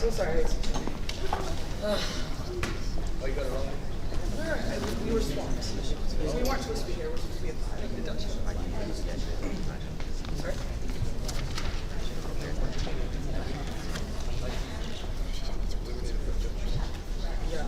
So sorry. Oh, you got it wrong? We were swamped. We weren't supposed to be here. We're supposed to be at 5. Sorry? Yeah.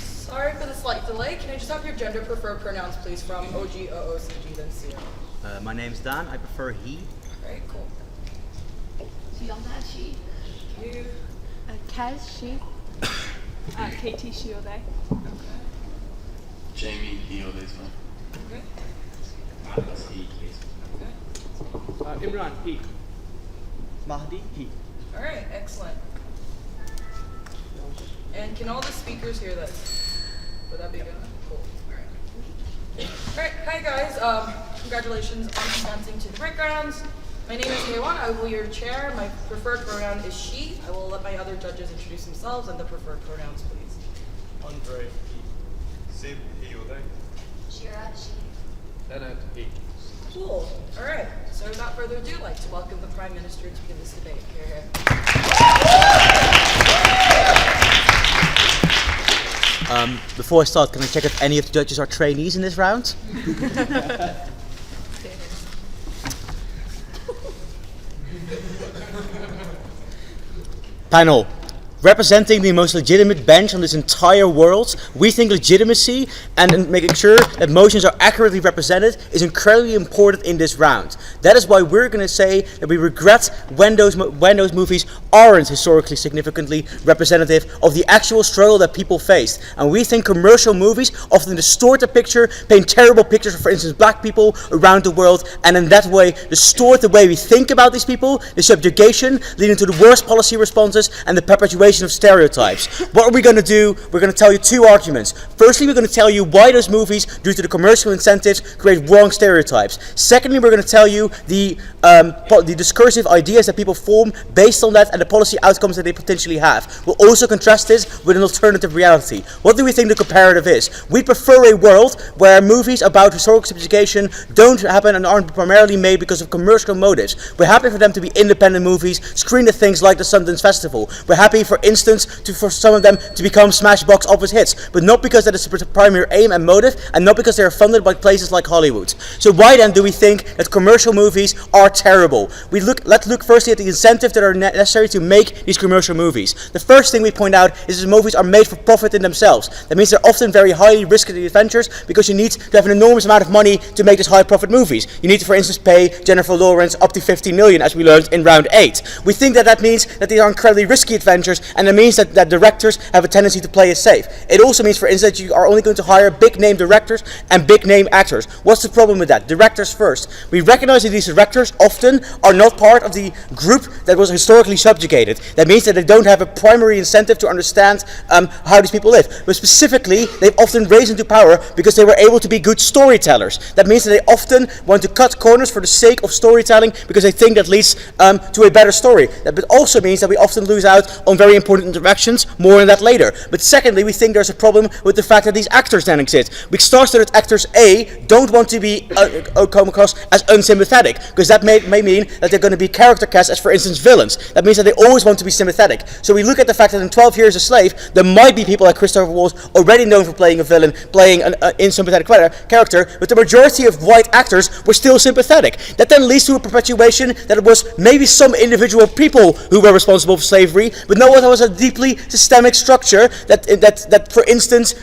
Sorry for the slight delay. Can I just have your gender preferred pronouns, please, from OG, OOCG, then CO? My name's Dan. I prefer he. Very cool. she. You. Kaz, she. KT, she or they. Okay. Jamie, he or they as well. Okay. Alex, he, please. Okay. Imran, he. Mahdi, he. All right. Excellent. And can all the speakers hear this? Would that be good? Cool. All right. All right. Hi guys. Congratulations on consenting to the breakgrounds. My name is Haywan. I will be your chair. My preferred pronoun is she. I will let my other judges introduce themselves and the preferred pronouns, please. Andre, he. Sib, he or they. Shira, she. Leonard, he. Cool. All right. So without further ado, I'd like to welcome the Prime Minister to begin this debate. Here. Before I start, can I check if any of the judges are trainees in this round? Panel. Representing the most legitimate bench on this entire world, we think legitimacy and making sure that motions are accurately represented is incredibly important in this round. That is why we're going to say that we regret when those movies aren't historically significantly representative of the actual struggle that people faced. And we think commercial movies often distort the picture, paint terrible pictures of, for instance, black people around the world, and in that way distort the way we think about these people, the subjugation leading to the worst policy responses and the perpetuation perpetuation of stereotypes. What are we going to do? We're going to tell you two arguments. Firstly, we're going to tell you why those movies, due to the commercial incentives, create wrong stereotypes. Secondly, we're going to tell you the discursive ideas that people form based on that and the policy outcomes that they potentially have. We'll also contrast this with an alternative reality. What do we think the comparative is? We prefer a world where movies about historical subjugation don't happen and aren't primarily made because of commercial motives. We're happy for them to be independent movies, screened at things like the Sundance Festival. We're happy, for instance, for some of them to become smash box office hits, but not because that is the primary aim and motive, and not because they are funded by places like Hollywood. So why then do we think that commercial movies are terrible? Let's look firstly at the incentives that are necessary to make these commercial movies. The first thing we point out is that movies are made for profit in themselves. That means they're often very highly risky adventures because you need to have an enormous amount of money to make these high profit movies. You need to, for instance, pay Jennifer Lawrence up to 50 million, as we learned in round 8. We think that means that these are incredibly risky adventures, and it means that directors have a tendency to play it safe. It also means, for instance, that you are only going to hire big name directors and big name actors. What's the problem with that? Directors first. We recognize that these directors often are not part of the group that was historically subjugated. That means that they don't have a primary incentive to understand how these people live. But specifically, they've often risen to power because they were able to be good storytellers. That means that they often want to cut corners for the sake of storytelling because they think that leads to a better story. That also means that we often lose out on very important interactions, more on that later. But secondly, we think there's a problem with the fact that these actors then exist. We start that actors A don't want to be come across as unsympathetic, because that may mean that they're going to be character cast as, for instance, villains. That means that they always want to be sympathetic. So we look at the fact that in 12 Years a Slave, there might be people like Christopher Waltz, already known for playing a villain, playing an unsympathetic character, but the majority of white actors were still sympathetic. That then leads to a perpetuation that it was maybe some individual people who were responsible for slavery, but no, that was a deeply systemic structure that for instance,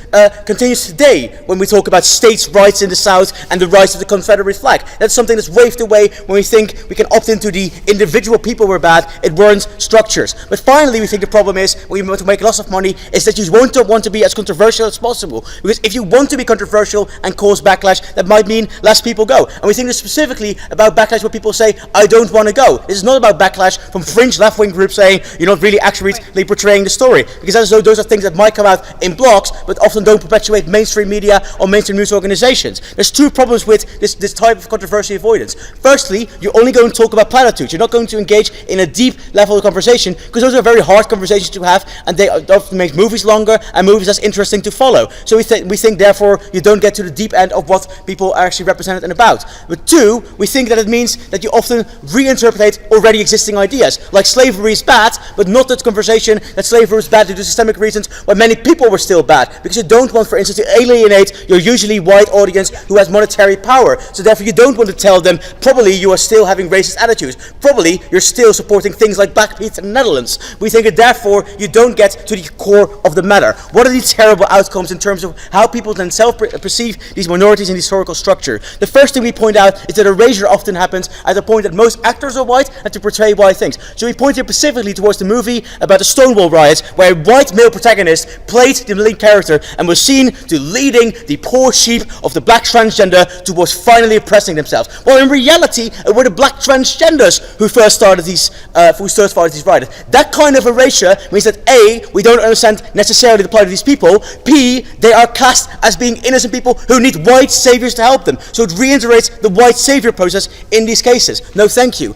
continues today when we talk about states' rights in the South and the rights of the Confederate flag. That's something that's waved away when we think we can opt into the individual people were bad. It warrants structures. But finally, we think the problem is, when you want to make lots of money, is that you won't want to be as controversial as possible. Because if you want to be controversial and cause backlash, that might mean less people go. And we think this specifically about backlash where people say, I don't want to go. This is not about backlash from fringe left-wing groups saying you're not really accurately portraying the story. Because those are things that might come out in blogs, but often don't perpetuate mainstream media or mainstream news organizations. There's two problems with this type of controversy avoidance. Firstly, you're only going to talk about platitudes. You're not going to engage in a deep level of conversation, because those are very hard conversations to have, and they often make movies longer and movies less interesting to follow. So we think therefore you don't get to the deep end of what people are actually represented and about. But two, we think that it means that you often reinterpret already existing ideas, like slavery is bad, but not that conversation that slavery was bad due to systemic reasons why many people were still bad, because you don't want, for instance, to alienate your usually white audience who has monetary power. So therefore you don't want to tell them, probably you are still having racist attitudes, probably you're still supporting things like Black Pete in the Netherlands. We think that therefore you don't get to the core of the matter. What are these terrible outcomes in terms of how people then perceive these minorities in the historical structure? The first thing we point out is that erasure often happens at the point that most actors are white and to portray white things. So we point here specifically towards the movie about the Stonewall riots, where a white male protagonist played the lead character and was seen to leading the poor sheep of the black transgender towards finally oppressing themselves. Well, in reality, it were the black transgenders who first started these riots. That kind of erasure means that A, we don't understand necessarily the plight of these people. B, they are cast as being innocent people who need white saviors to help them. So it reiterates the white savior process in these cases. No, thank you.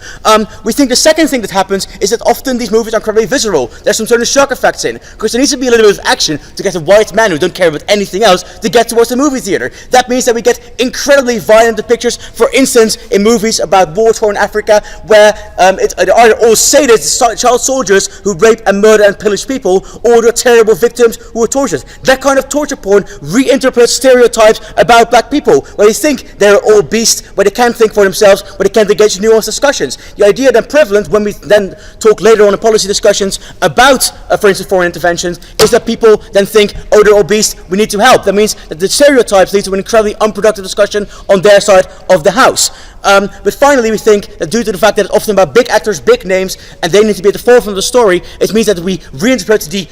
We think the second thing that happens is that often these movies are incredibly visceral. There's some sort of shock effects in, because there needs to be a little bit of action to get a white man who don't care about anything else to get towards the movie theater. That means that we get incredibly violent depictures, for instance, in movies about war-torn Africa, where either all sadists, child soldiers who rape and murder and pillage people, or the terrible victims who are tortured. That kind of torture porn reinterprets stereotypes about black people, where they think they're all beasts, where they can't think for themselves, where they can't engage in nuanced discussions. The idea then prevalent when we then talk later on in policy discussions about, for instance, foreign interventions, is that people then think, oh, they're all beasts, we need to help. That means that the stereotypes lead to an incredibly unproductive discussion on their side of the house. But finally, we think that due to the fact that it's often about big actors, big names, and they need to be at the forefront of the story, it means that we reinterpret the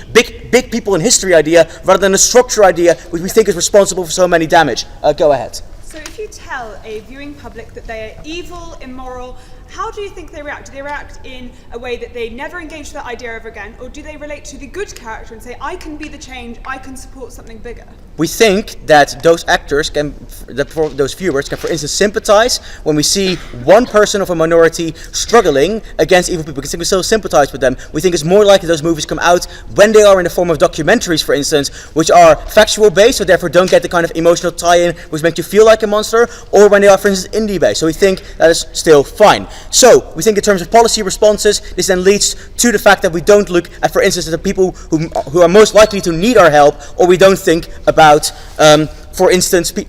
big people in history idea rather than the structure idea, which we think is responsible for so many damage. Go ahead. So if you tell a viewing public that they are evil, immoral, how do you think they react? Do they react in a way that they never engage with that idea ever again, or do they relate to the good character and say, I can be the change, I can support something bigger? We think that those actors those viewers can, for instance, sympathize when we see one person of a minority struggling against evil people, because we still sympathize with them. We think it's more likely those movies come out when they are in the form of documentaries, for instance, which are factual based, so therefore don't get the kind of emotional tie-in which makes you feel like a monster, or when they are, for instance, indie based. So we think that is still fine. So we think in terms of policy responses, this then leads to the fact that we don't look at, for instance, the people who are most likely to need our help, or we don't think about for instance, we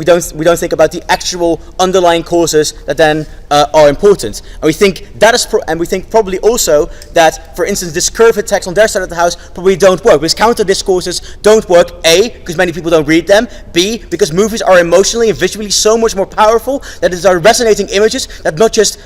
don't think about the actual underlying causes that then are important, and we think that is, and we think probably also that, for instance, this curve attacks on their side of the house probably don't work, because counter discourses don't work. A, because many people don't read them. B, because movies are emotionally and visually so much more powerful that it are resonating images that not just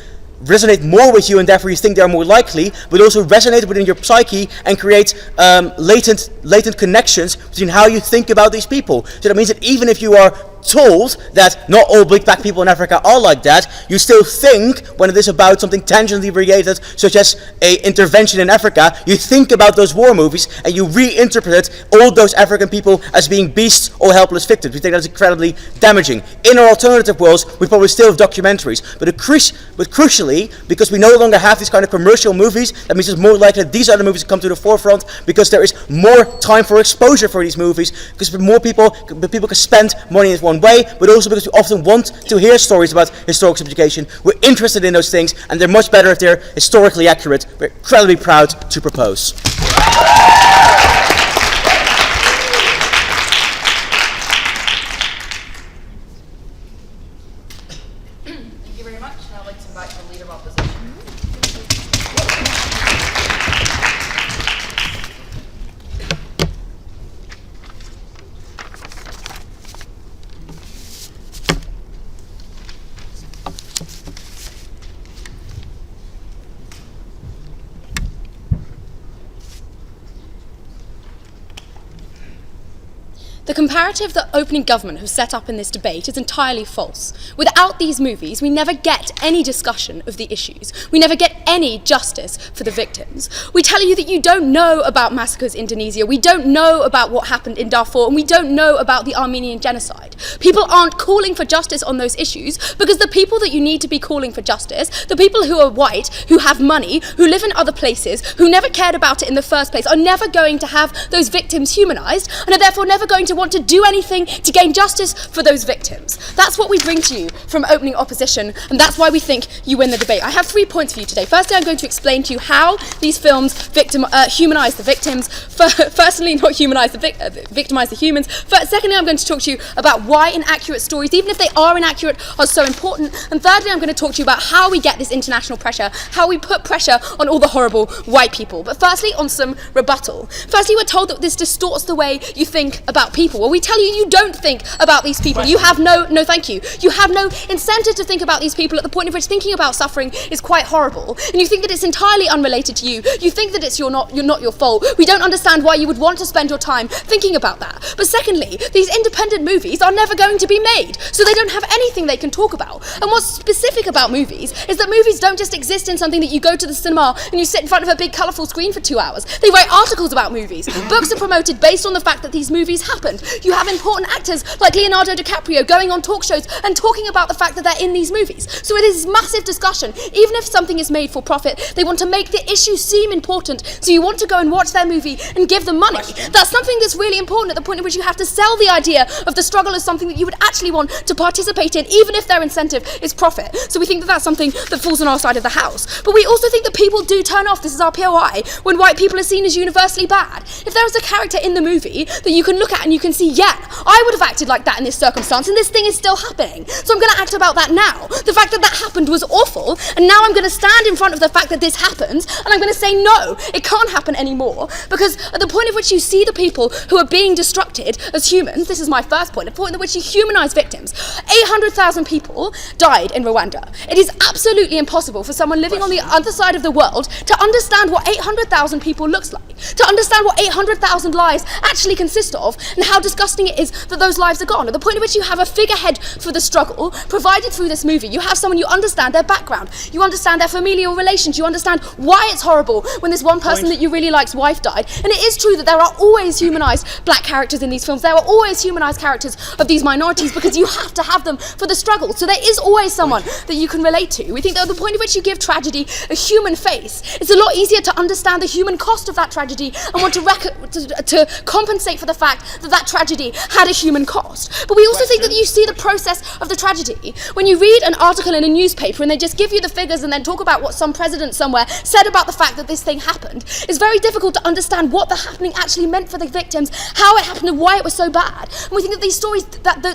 resonate more with you and therefore you think they are more likely, but also resonate within your psyche and create latent connections between how you think about these people. So that means that even if you are told that not all black people in Africa are like that, you still think, when it is about something tangentially related, such as a intervention in Africa, you think about those war movies and you reinterpret all those African people as being beasts or helpless victims. We think that's incredibly damaging. In our alternative worlds, we probably still have documentaries, but crucially, because we no longer have these kind of commercial movies, that means it's more likely that these are the movies that come to the forefront, because there is more time for exposure for these movies, because more people can spend money in one way, but also because we often want to hear stories about historical subjugation. We're interested in those things, and they're much better if they're historically accurate. We're incredibly proud to propose. Thank you very much. Now I'd like to invite the Leader of Opposition. The comparative that opening government have set up in this debate is entirely false. Without these movies, we never get any discussion of the issues. We never get any justice for the victims. We tell you that you don't know about massacres in Indonesia, we don't know about what happened in Darfur, and we don't know about the Armenian genocide. People aren't calling for justice on those issues because the people that you need to be calling for justice, the people who are white, who have money, who live in other places, who never cared about it in the first place, are never going to have those victims humanized, and are therefore never going to want to do anything to gain justice for those victims. That's what we bring to you from opening opposition, and that's why we think you win the debate. I have 3 points for you today. Firstly, I'm going to explain to you how these films humanize the victims. Firstly, not humanize victimize the humans. Secondly, I'm going to talk to you about why inaccurate stories, even if they are inaccurate, are so important. And thirdly, I'm going to talk to you about how we get this international pressure, how we put pressure on all the horrible white people. But firstly, on some rebuttal. Firstly, we're told that this distorts the way you think about people. Well, we tell you you don't think about these people. You have no thank you. You have no incentive to think about these people at the point of which thinking about suffering is quite horrible. And you think that it's entirely unrelated to you. You think that it's not your fault. We don't understand why you would want to spend your time thinking about that. But secondly, these independent movies are never going to be made, so they don't have anything they can talk about. And what's specific about movies is that movies don't just exist in something that you go to the cinema and you sit in front of a big colourful screen for 2 hours. They write articles about movies. Books are promoted based on the fact that these movies happened. You have important actors like Leonardo DiCaprio going on talk shows and talking about the fact that they're in these movies. So it is massive discussion. Even if something is made for profit, they want to make the issue seem important, so you want to go and watch their movie and give them money. That's something that's really important at the point at which you have to sell the idea of the struggle as something that you would actually want to participate in, even if their incentive is profit. So we think that that's something that falls on our side of the house. But we also think that people do turn off, this is our POI, when white people are seen as universally bad. If there is a character in the movie that you can look at and you can see, yeah, I would have acted like that in this circumstance, and this thing is still happening. So I'm going to act about that now. The fact that that happened was awful, and now I'm going to stand in front forefront of the fact that this happens, and I'm going to say no, it can't happen anymore, because at the point at which you see the people who are being destructed as humans, this is my first point, the point at which you humanize victims. 800,000 people died in Rwanda. It is absolutely impossible for someone living on the other side of the world to understand what 800,000 people looks like, to understand what 800,000 lives actually consist of, and how disgusting it is that those lives are gone. At the point at which you have a figurehead for the struggle provided through this movie, you have someone, you understand their background, you understand their familial relations, you understand why it's horrible when this one person that you really like's wife died. And it is true that there are always humanized black characters in these films, there are always humanized characters of these minorities, because you have to have them for the struggle. So there is always someone that you can relate to. We think that at the point at which you give tragedy a human face, it's a lot easier to understand the human cost of that tragedy and want to compensate for the fact that that tragedy had a human cost. But we also think that you see the process of the tragedy. When you read an article in a newspaper and they just give you the figures and then talk about what some president somewhere said about the fact that this thing happened, it's very difficult to understand what the happening actually meant for the victims, how it happened and why it was so bad. And we think that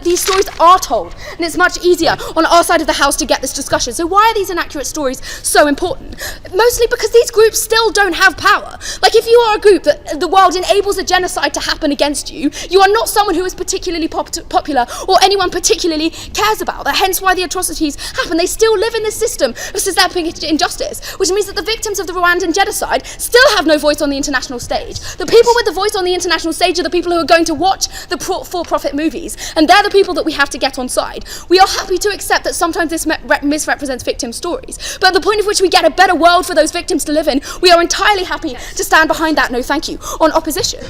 these stories are told, and it's much easier on our side of the house to get this discussion. So why are these inaccurate stories so important? Mostly because these groups still don't have power. Like, if you are a group that the world enables a genocide to happen against you, you are not someone who is particularly popular or anyone particularly cares about. That hence why the atrocities happen. They still live in this system of systemic injustice, which means that the victims of the Rwandan genocide still have no voice on the international stage. The people with the voice on the international stage are the people who are going to watch the for-profit movies, and they're the people that we have to get on side. We are happy to accept that sometimes this misrepresents victim stories, but at the point at which we get a better world for those victims to live in, we are entirely happy to stand behind that no thank you on opposition.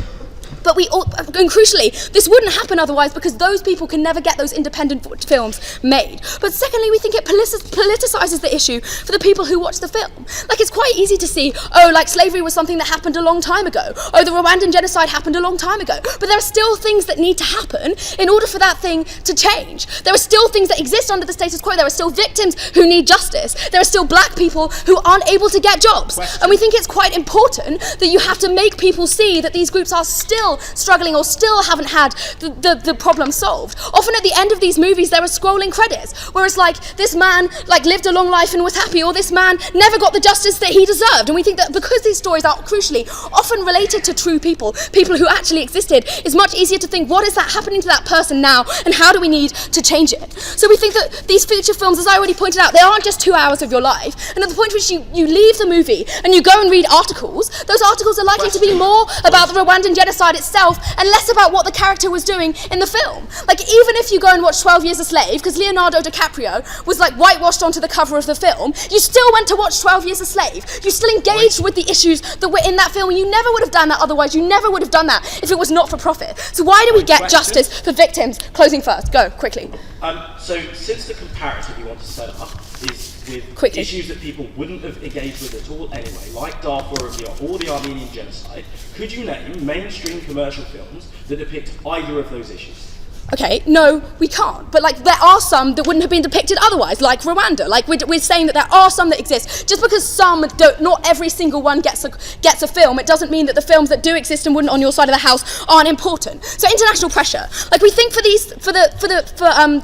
But and crucially, this wouldn't happen otherwise, because those people can never get those independent films made. But secondly, we think it politicizes the issue for the people who watch the film. Like, it's quite easy to see, oh, like slavery was something that happened a long time ago. Oh, the Rwandan genocide happened a long time ago. But there are still things that need to happen in order for that thing to change. There are still things that exist under the status quo. There are still victims who need justice. There are still black people who aren't able to get jobs. And we think it's quite important that you have to make people see that these groups are still struggling or still haven't had the problem solved. Often at the end of these movies there are scrolling credits where it's like, this man lived a long life and was happy, or this man never got the justice that he deserved. And we think that because these stories are crucially often related to true people who actually existed, it's much easier to think, what is that happening to that person now, and how do we need to change it? So we think that these feature films, as I already pointed out, they aren't just 2 hours of your life, and at the point at which you leave the movie and you go and read articles, those articles are likely to be more about the Rwandan genocide itself and less about what the character was doing in the film. Like, even if you go and watch 12 Years a Slave, because Leonardo DiCaprio was whitewashed onto the cover of the film, you still went to watch 12 Years a Slave. You still engaged with the issues that were in that film, and you never would have done that otherwise. You never would have done that if it was not for profit. So why do we get justice for victims? Closing first, go, quickly. So since the comparative you want to set up is with Quickly. issues that people wouldn't have engaged with at all anyway, like Darfur or the Armenian genocide, could you name mainstream commercial films that depict either of those issues? Okay, no, we can't. But there are some that wouldn't have been depicted otherwise, like Rwanda. We're saying that there are some that exist. Just because some don't, not every single one gets a film, it doesn't mean that the films that do exist and wouldn't on your side of the house aren't important. So international pressure. We think for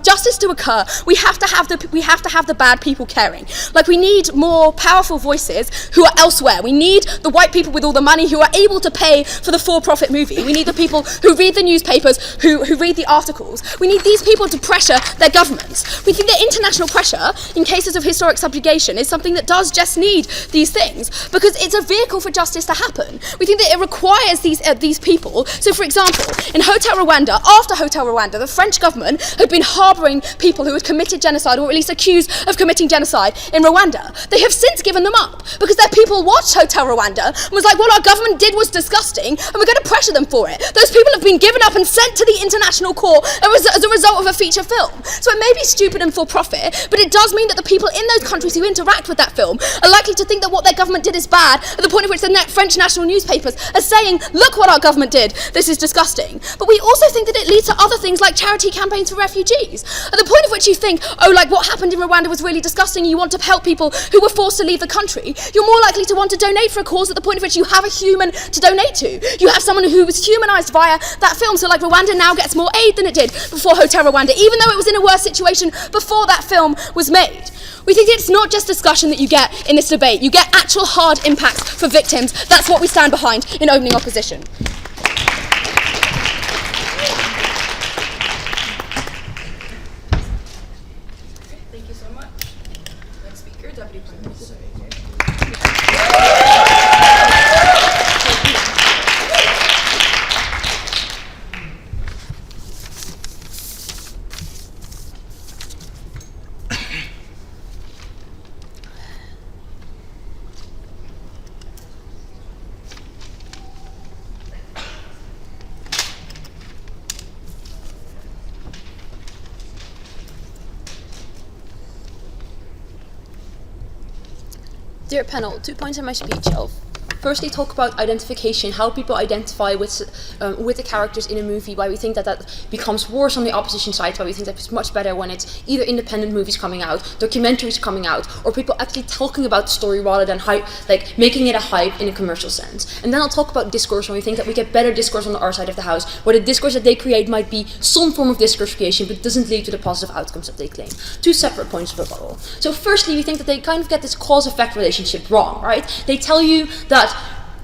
justice to occur, we have to have the bad people caring. We need more powerful voices who are elsewhere. We need the white people with all the money who are able to pay for the for-profit movie. We need the people who read the newspapers, who read the articles. We need these people to pressure their governments. We think that international pressure in cases of historic subjugation is something that does just need these things, because it's a vehicle for justice to happen. We think that it requires these people. So, for example, in Hotel Rwanda, after Hotel Rwanda, the French government had been harbouring people who had committed genocide, or at least accused of committing genocide in Rwanda. They have since given them up, because their people watched Hotel Rwanda and was like, what our government did was disgusting, and we're going to pressure them for it. Those people have been given up and sent to the international court as a result of a feature film. So it may be stupid and for profit, but it does mean that the people in those countries who interact with that film are likely to think that what their government did is bad, at the point at which the French national newspapers are saying, look what our government did, this is disgusting. But we also think that it leads to other things like charity campaigns for refugees. At the point at which you think, oh, what happened in Rwanda was really disgusting, and you want to help people who were forced to leave the country, you're more likely to want to donate for a cause at the point at which you have a human to donate to. You have someone who was humanised via that film. So Rwanda now gets more aid than it it did before Hotel Rwanda, even though it was in a worse situation before that film was made. We think it's not just discussion that you get in this debate, you get actual hard impacts for victims. That's what we stand behind in opening opposition. Thank you so much. Next speaker, Deputy Prime Minister. Dear panel, 2 points in my speech. I'll firstly talk about identification, how people identify with the characters in a movie, why we think that becomes worse on the opposition side, why we think that it's much better when it's either independent movies coming out, documentaries coming out, or people actually talking about the story rather than making it a hype in a commercial sense. And then I'll talk about discourse, when we think that we get better discourse on our side of the house, where the discourse that they create might be some form of discourse creation, but doesn't lead to the positive outcomes that they claim. 2 separate points of rebuttal. So firstly, we think that they kind of get this cause-effect relationship wrong, right? They tell you that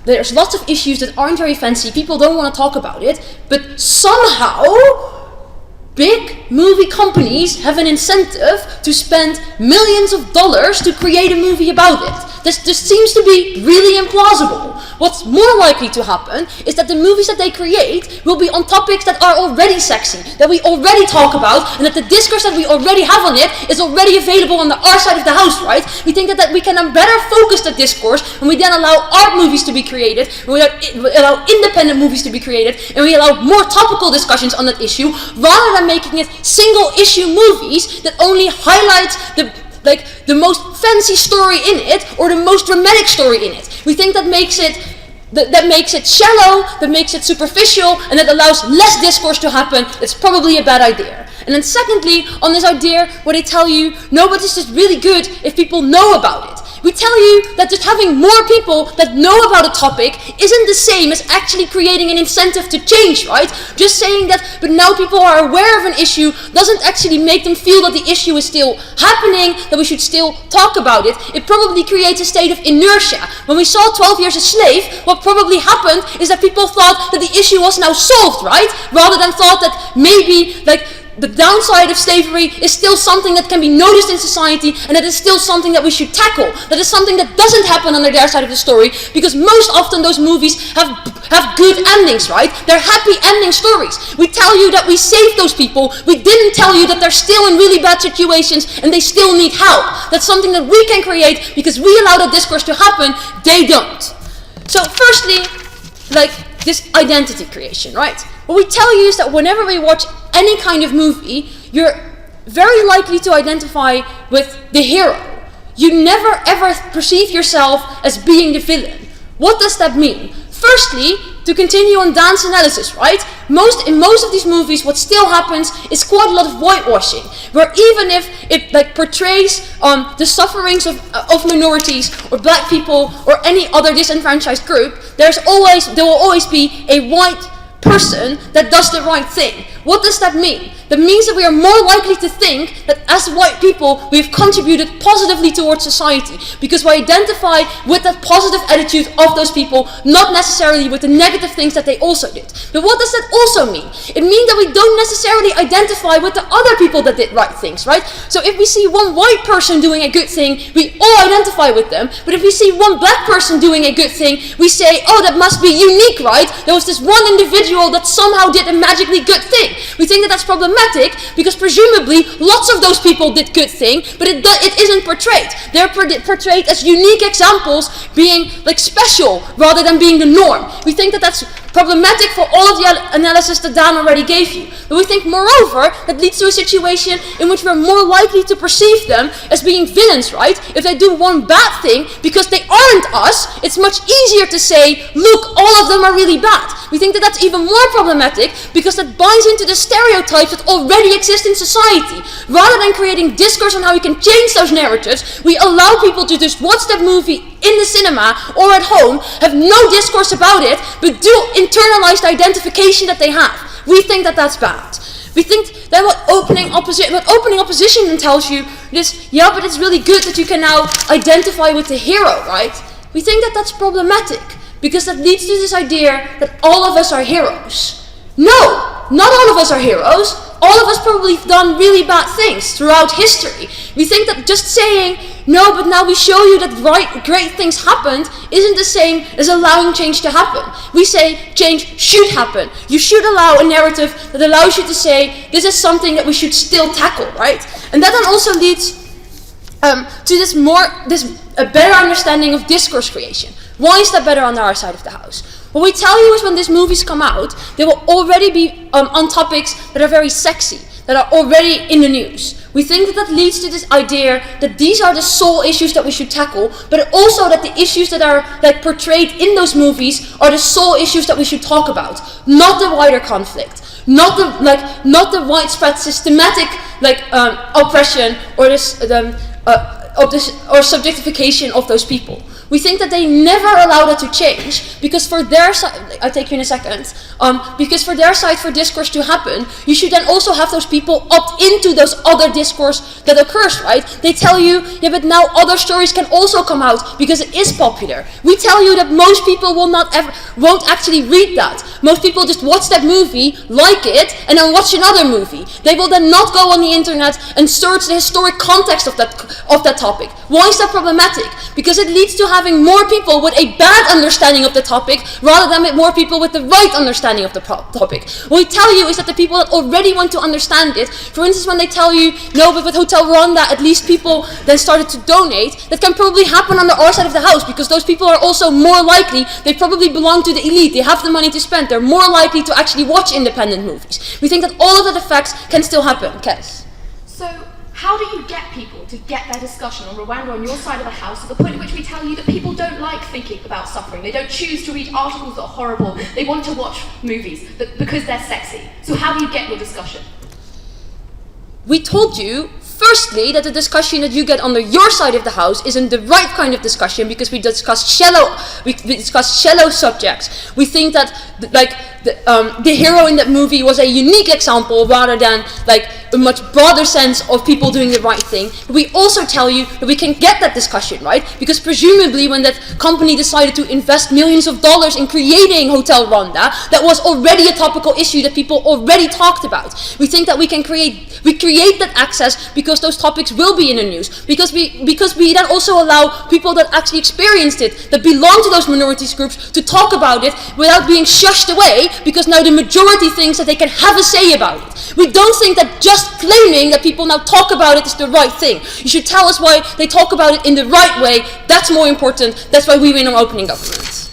there's lots of issues that aren't very fancy, people don't want to talk about it, but somehow big movie companies have an incentive to spend millions of dollars to create a movie about it. This seems to be really implausible. What's more likely to happen is that the movies that they create will be on topics that are already sexy, that we already talk about, and that the discourse that we already have on it is already available on our side of the house, right? We think that we can better focus the discourse when we then allow art movies to be created, when we allow independent movies to be created, and we allow more topical discussions on that issue, rather than making it single issue movies that only highlight the most fancy story in it or the most dramatic story in it. We think that makes it shallow, that makes it superficial, and that allows less discourse to happen. It's probably a bad idea. And then secondly, on this idea where they tell you, no, but this is really good if people know about it. We tell you that just having more people that know about a topic isn't the same as actually creating an incentive to change, right? Just saying that, but now people are aware of an issue doesn't actually make them feel that the issue is still happening, that we should still talk about it. It probably creates a state of inertia. When we saw 12 Years a Slave, what probably happened is that people thought that the issue was now solved, right? Rather than thought that maybe, the downside of slavery is still something that can be noticed in society, and that is still something that we should tackle. That is something that doesn't happen on their side of the story, because most often those movies have good endings, right? They're happy ending stories. We tell you that we saved those people. We didn't tell you that they're still in really bad situations and they still need help. That's something that we can create because we allow the discourse to happen. They don't. So firstly, this identity creation, right? What we tell you is that whenever we watch any kind of movie, you're very likely to identify with the hero. You never ever perceive yourself as being the villain. What does that mean? Firstly, to continue on Dan's analysis, right? In most of these movies, what still happens is quite a lot of whitewashing, where even if it portrays the sufferings of minorities or black people or any other disenfranchised group, there will always be a white person that does the right thing. What does that mean? That means that we are more likely to think that as white people we've contributed positively towards society because we identify with that positive attitude of those people, not necessarily with the negative things that they also did. But what does that also mean? It means that we don't necessarily identify with the other people that did right things, right? So if we see one white person doing a good thing, we all identify with them. But if we see one black person doing a good thing, we say, oh, that must be unique, right? There was this one individual that somehow did a magically good thing. We think that that's problematic because presumably lots of those people did good thing, but it isn't portrayed. They're portrayed as unique examples being special rather than being the norm. We think that that's problematic for all of the analysis that Dan already gave you. But we think moreover that leads to a situation in which we're more likely to perceive them as being villains, right? If they do one bad thing because they aren't us, it's much easier to say, look, all of them are really bad. We think that that's even more problematic because that buys into the stereotypes that already exist in society. Rather than creating discourse on how we can change those narratives, we allow people to just watch that movie in the cinema or at home, have no discourse about it, but do internalize the identification that they have. We think that that's bad. We think then what opening opposition then tells you is, yeah, but it's really good that you can now identify with the hero, right? We think that that's problematic because that leads to this idea that all of us are heroes. No, not all of us are heroes. All of us probably have done really bad things throughout history. We think that just saying, no, but now we show you that great things happened isn't the same as allowing change to happen. We say change should happen. You should allow a narrative that allows you to say, this is something that we should still tackle, right? And that then also leads to a better understanding of discourse creation. Why is that better on our side of the house? What we tell you is when these movies come out, they will already be on topics that are very sexy, that are already in the news. We think that leads to this idea that these are the sole issues that we should tackle, but also that the issues that are portrayed in those movies are the sole issues that we should talk about, not the wider conflict, not the widespread systematic oppression or or subjectification of those people. We think that they never allow that to change because for their side, I'll take you in a second, because for their side for discourse to happen, you should then also have those people opt into those other discourse that occurs, right? They tell you, yeah, but now other stories can also come out because it is popular. We tell you that most people won't actually read that. Most people just watch that movie, like it, and then watch another movie. They will then not go on the internet and search the historic context of that topic. Why is that problematic? Because it leads to having more people with a bad understanding of the topic rather than with more people with the right understanding of the topic. What we tell you is that the people that already want to understand it, for instance, when they tell you, no, but with Hotel Rwanda, at least people then started to donate, that can probably happen on the our side of the house because those people are also more likely, they probably belong to the elite, they have the money to spend, they're more likely to actually watch independent movies. We think that all of that effects can still happen. Kes? So, how do you get people to get their discussion on Rwanda on your side of the house to the point at which we tell you that people don't like thinking about suffering? They don't choose to read articles that are horrible. They want to watch movies because they're sexy. So how do you get your discussion? We told you, firstly, that the discussion that you get on your side of the house isn't the right kind of discussion because we discuss shallow subjects. We think that the hero in that movie was a unique example rather than a much broader sense of people doing the right thing. But we also tell you that we can get that discussion, right? Because presumably when that company decided to invest millions of dollars in creating Hotel Rwanda, that was already a topical issue that people already talked about. We think that we create that access because those topics will be in the news. Because we then also allow people that actually experienced it, that belong to those minorities groups, to talk about it without being shushed away because now the majority thinks that they can have a say about it. We don't think that just claiming that people now talk about it is the right thing. You should tell us why they talk about it in the right way. That's more important. That's why we win on opening governments.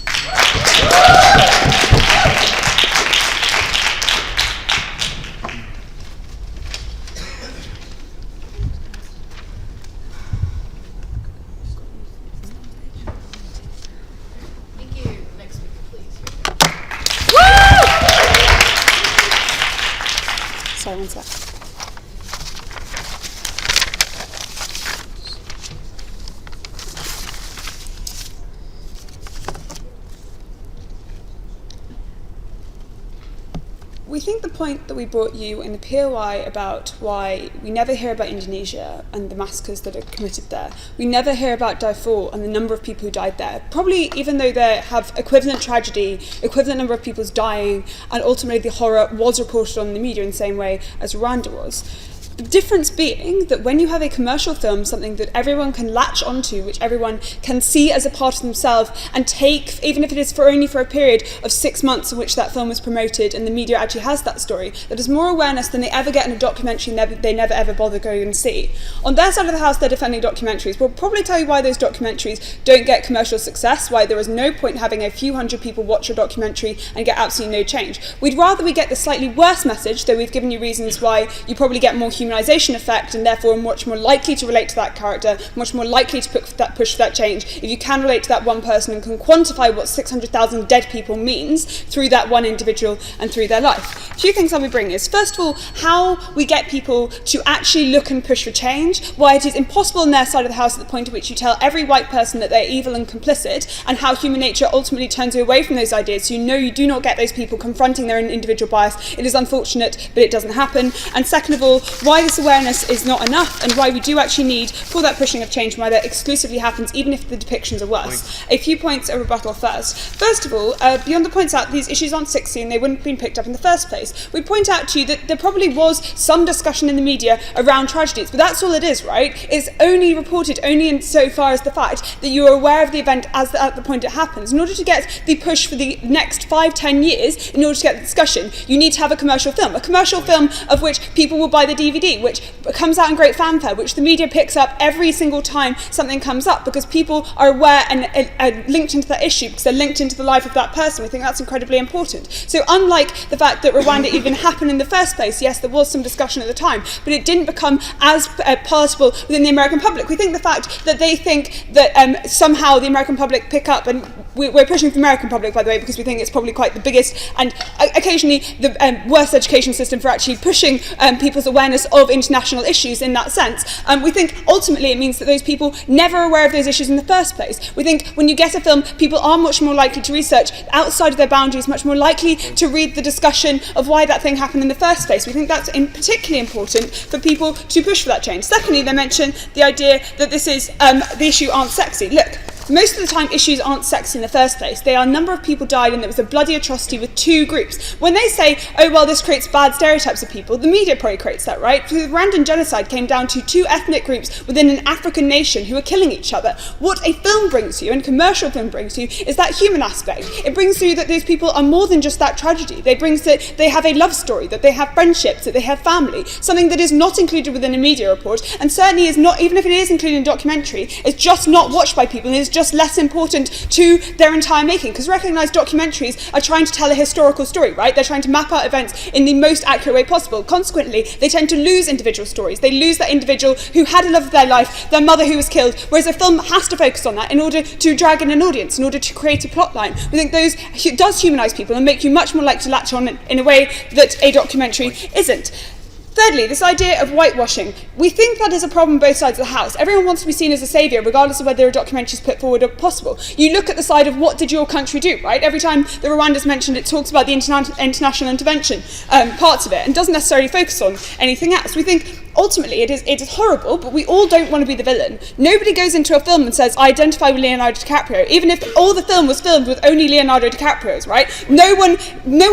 Thank you. Next speaker, please. Sorry, one sec. We think the point that we brought you in the POI about why we never hear about Indonesia and the massacres that are committed there, we never hear about Darfur and the number of people who died there, probably even though they have equivalent tragedy, equivalent number of people dying, and ultimately the horror was reported on in the media in the same way as Rwanda was. The difference being that when you have a commercial film, something that everyone can latch onto, which everyone can see as a part of themselves and take, even if it is only for a period of 6 months in which that film was promoted and the media actually has that story, that is more awareness than they ever get in a documentary they never ever bother going and see. On their side of the house, they're defending documentaries. We'll probably tell you why those documentaries don't get commercial success, why there is no point having a few hundred people watch your documentary and get absolutely no change. We'd rather we get the slightly worse message, though we've given you reasons why you probably get more humanisation effect, and therefore are much more likely to relate to that character, much more likely to push for that change, if you can relate to that one person and can quantify what 600,000 dead people means through that one individual and through their life. A few things I'll be bringing is, first of all, how we get people to actually look and push for change, why it is impossible on their side of the house at the point at which you tell every white person that they're evil and complicit, and how human nature ultimately turns you away from those ideas, so you do not get those people confronting their own individual bias. It is unfortunate, but it doesn't happen. And second of all, why this awareness is not enough, and why we do actually need for that pushing of change, why that exclusively happens, even if the depictions are worse. A few points of rebuttal first. First of all, beyond the points out these issues aren't sexy and they wouldn't have been picked up in the first place. We point out to you that there probably was some discussion in the media around tragedies, but that's all it is, right? It's only reported only insofar as the fact that you are aware of the event at the point it happens. In order to get the push for the next 5-10 years, in order to get the discussion, you need to have a commercial film of which people will buy the DVD, which comes out in great fanfare, which the media picks up every single time something comes up, because people are aware and are linked into that issue, because they're linked into the life of that person. We think that's incredibly important. So unlike the fact that Rwanda even happened in the first place, yes, there was some discussion at the time, but it didn't become as palatable within the American public. We think the fact that they think that somehow the American public pick up, and we're pushing for the American public, by the way, because we think it's probably quite the biggest and occasionally the worst education system for actually pushing people's awareness of international issues in that sense. We think ultimately it means that those people never are aware of those issues in the first place. We think when you get a film, people are much more likely to research outside of their boundaries, much more likely to read the discussion of why that thing happened in the first place. We think that's particularly important for people to push for that change. Secondly, they mention the idea that this is the issue aren't sexy. Look, most of the time issues aren't sexy in the first place. They are a number of people died and there was a bloody atrocity with two groups. When they say, oh well, this creates bad stereotypes of people, the media probably creates that, right? The Rwandan genocide came down to two ethnic groups within an African nation who are killing each other. What a film brings you, and commercial film brings you, is that human aspect. It brings you that those people are more than just that tragedy. It brings that they have a love story, that they have friendships, that they have family, something that is not included within a media report, and certainly is not, even if it is included in a documentary, it's just not watched by people and is just less important to their entire making, because recognise documentaries are trying to tell a historical story, right? They're trying to map out events in the most accurate way possible. Consequently, they tend to lose individual stories. They lose that individual who had a love of their life, their mother who was killed, whereas a film has to focus on that in order to drag in an audience, in order to create a plot line. We think those does humanise people and make you much more likely to latch on in a way that a documentary isn't. Thirdly, this idea of whitewashing. We think that is a problem on both sides of the house. Everyone wants to be seen as a saviour, regardless of whether a documentary is put forward or possible. You look at the side of what did your country do, right? Every time the Rwanda's mentioned, it talks about the international intervention parts of it and doesn't necessarily focus on anything else. We think ultimately it is horrible, but we all don't want to be the villain. Nobody goes into a film and says, I identify with Leonardo DiCaprio, even if all the film was filmed with only Leonardo DiCaprio's, right? No one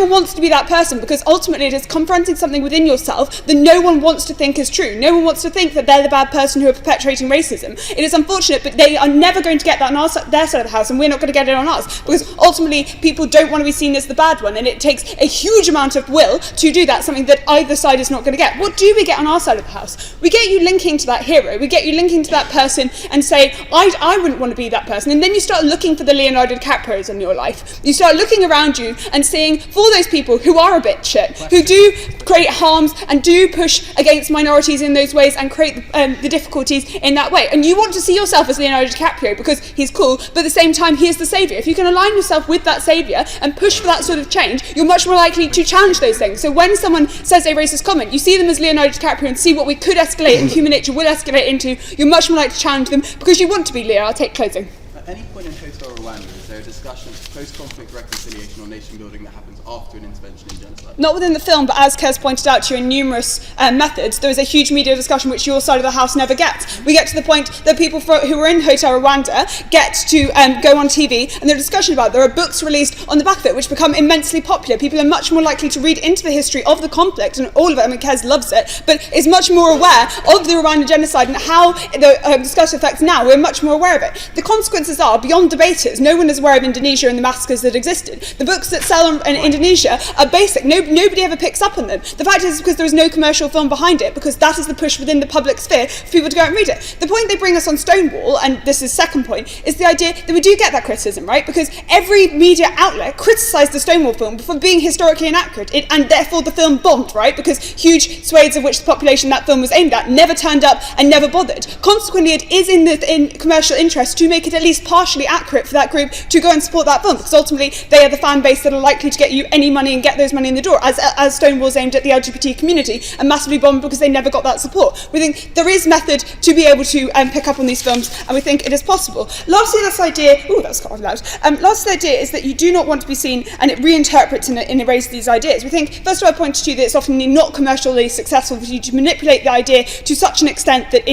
wants to be that person, because ultimately it is confronting something within yourself that no one wants to think is true. No one wants to think that they're the bad person who are perpetuating racism. It is unfortunate, but they are never going to get that on their side of the house, and we're not going to get it on ours, because ultimately people don't want to be seen as the bad one, and it takes a huge amount of will to do that, something that either side is not going to get. What do we get on our side of the house? We get you linking to that hero, we get you linking to that person and say, I wouldn't want to be that person, and then you start looking for the Leonardo DiCaprios in your life. You start looking around you and seeing for those people who are a bit shit, who do create harms and do push against minorities in those ways and create the difficulties in that way. And you want to see yourself as Leonardo DiCaprio because he's cool, but at the same time he is the saviour. If you can align yourself with that saviour and push for that sort of change, you're much more likely to challenge those things. So when someone says a racist comment, you see them as Leonardo DiCaprio and see what we could escalate and human nature will escalate into, you're much more likely to challenge them because you want to be Leo. I'll take closing. At any point in Hotel Rwanda, is there a discussion of post-conflict reconciliation or nation building that happens after an intervention in genocide? Not within the film, but as Kez pointed out to you in numerous methods, there is a huge media discussion which your side of the house never gets. We get to the point that people who are in Hotel Rwanda get to go on TV and there's a discussion about it. There are books released on the back of it which become immensely popular. People are much more likely to read into the history of the conflict, and all of it, I mean, Kez loves it, but is much more aware of the Rwandan genocide and how the discussion affects now. We're much more aware of it. The consequences audiences are, beyond debaters, no one is aware of Indonesia and the massacres that existed. The books that sell in Indonesia are basic. Nobody ever picks up on them. The fact is because there is no commercial film behind it, because that is the push within the public sphere for people to go and read it. The point they bring us on Stonewall, and this is second point, is the idea that we do get that criticism, right? Because every media outlet criticised the Stonewall film for being historically inaccurate, and therefore the film bombed, right? Because huge swathes of which the population that film was aimed at never turned up and never bothered. Consequently, it is in commercial interest to make it at least partially accurate for that group to go and support that film, because ultimately they are the fan base that are likely to get you any money and get those money in the door, as Stonewall's aimed at the LGBT community and massively bombed because they never got that support. We think there is method to be able to pick up on these films, and we think it is possible. Lastly, this idea, that's kind of loud. Lastly, the idea is that you do not want to be seen, and it reinterprets and erases these ideas. We think, first of all, I pointed to that it's often not commercially successful for you to manipulate the idea to such an extent that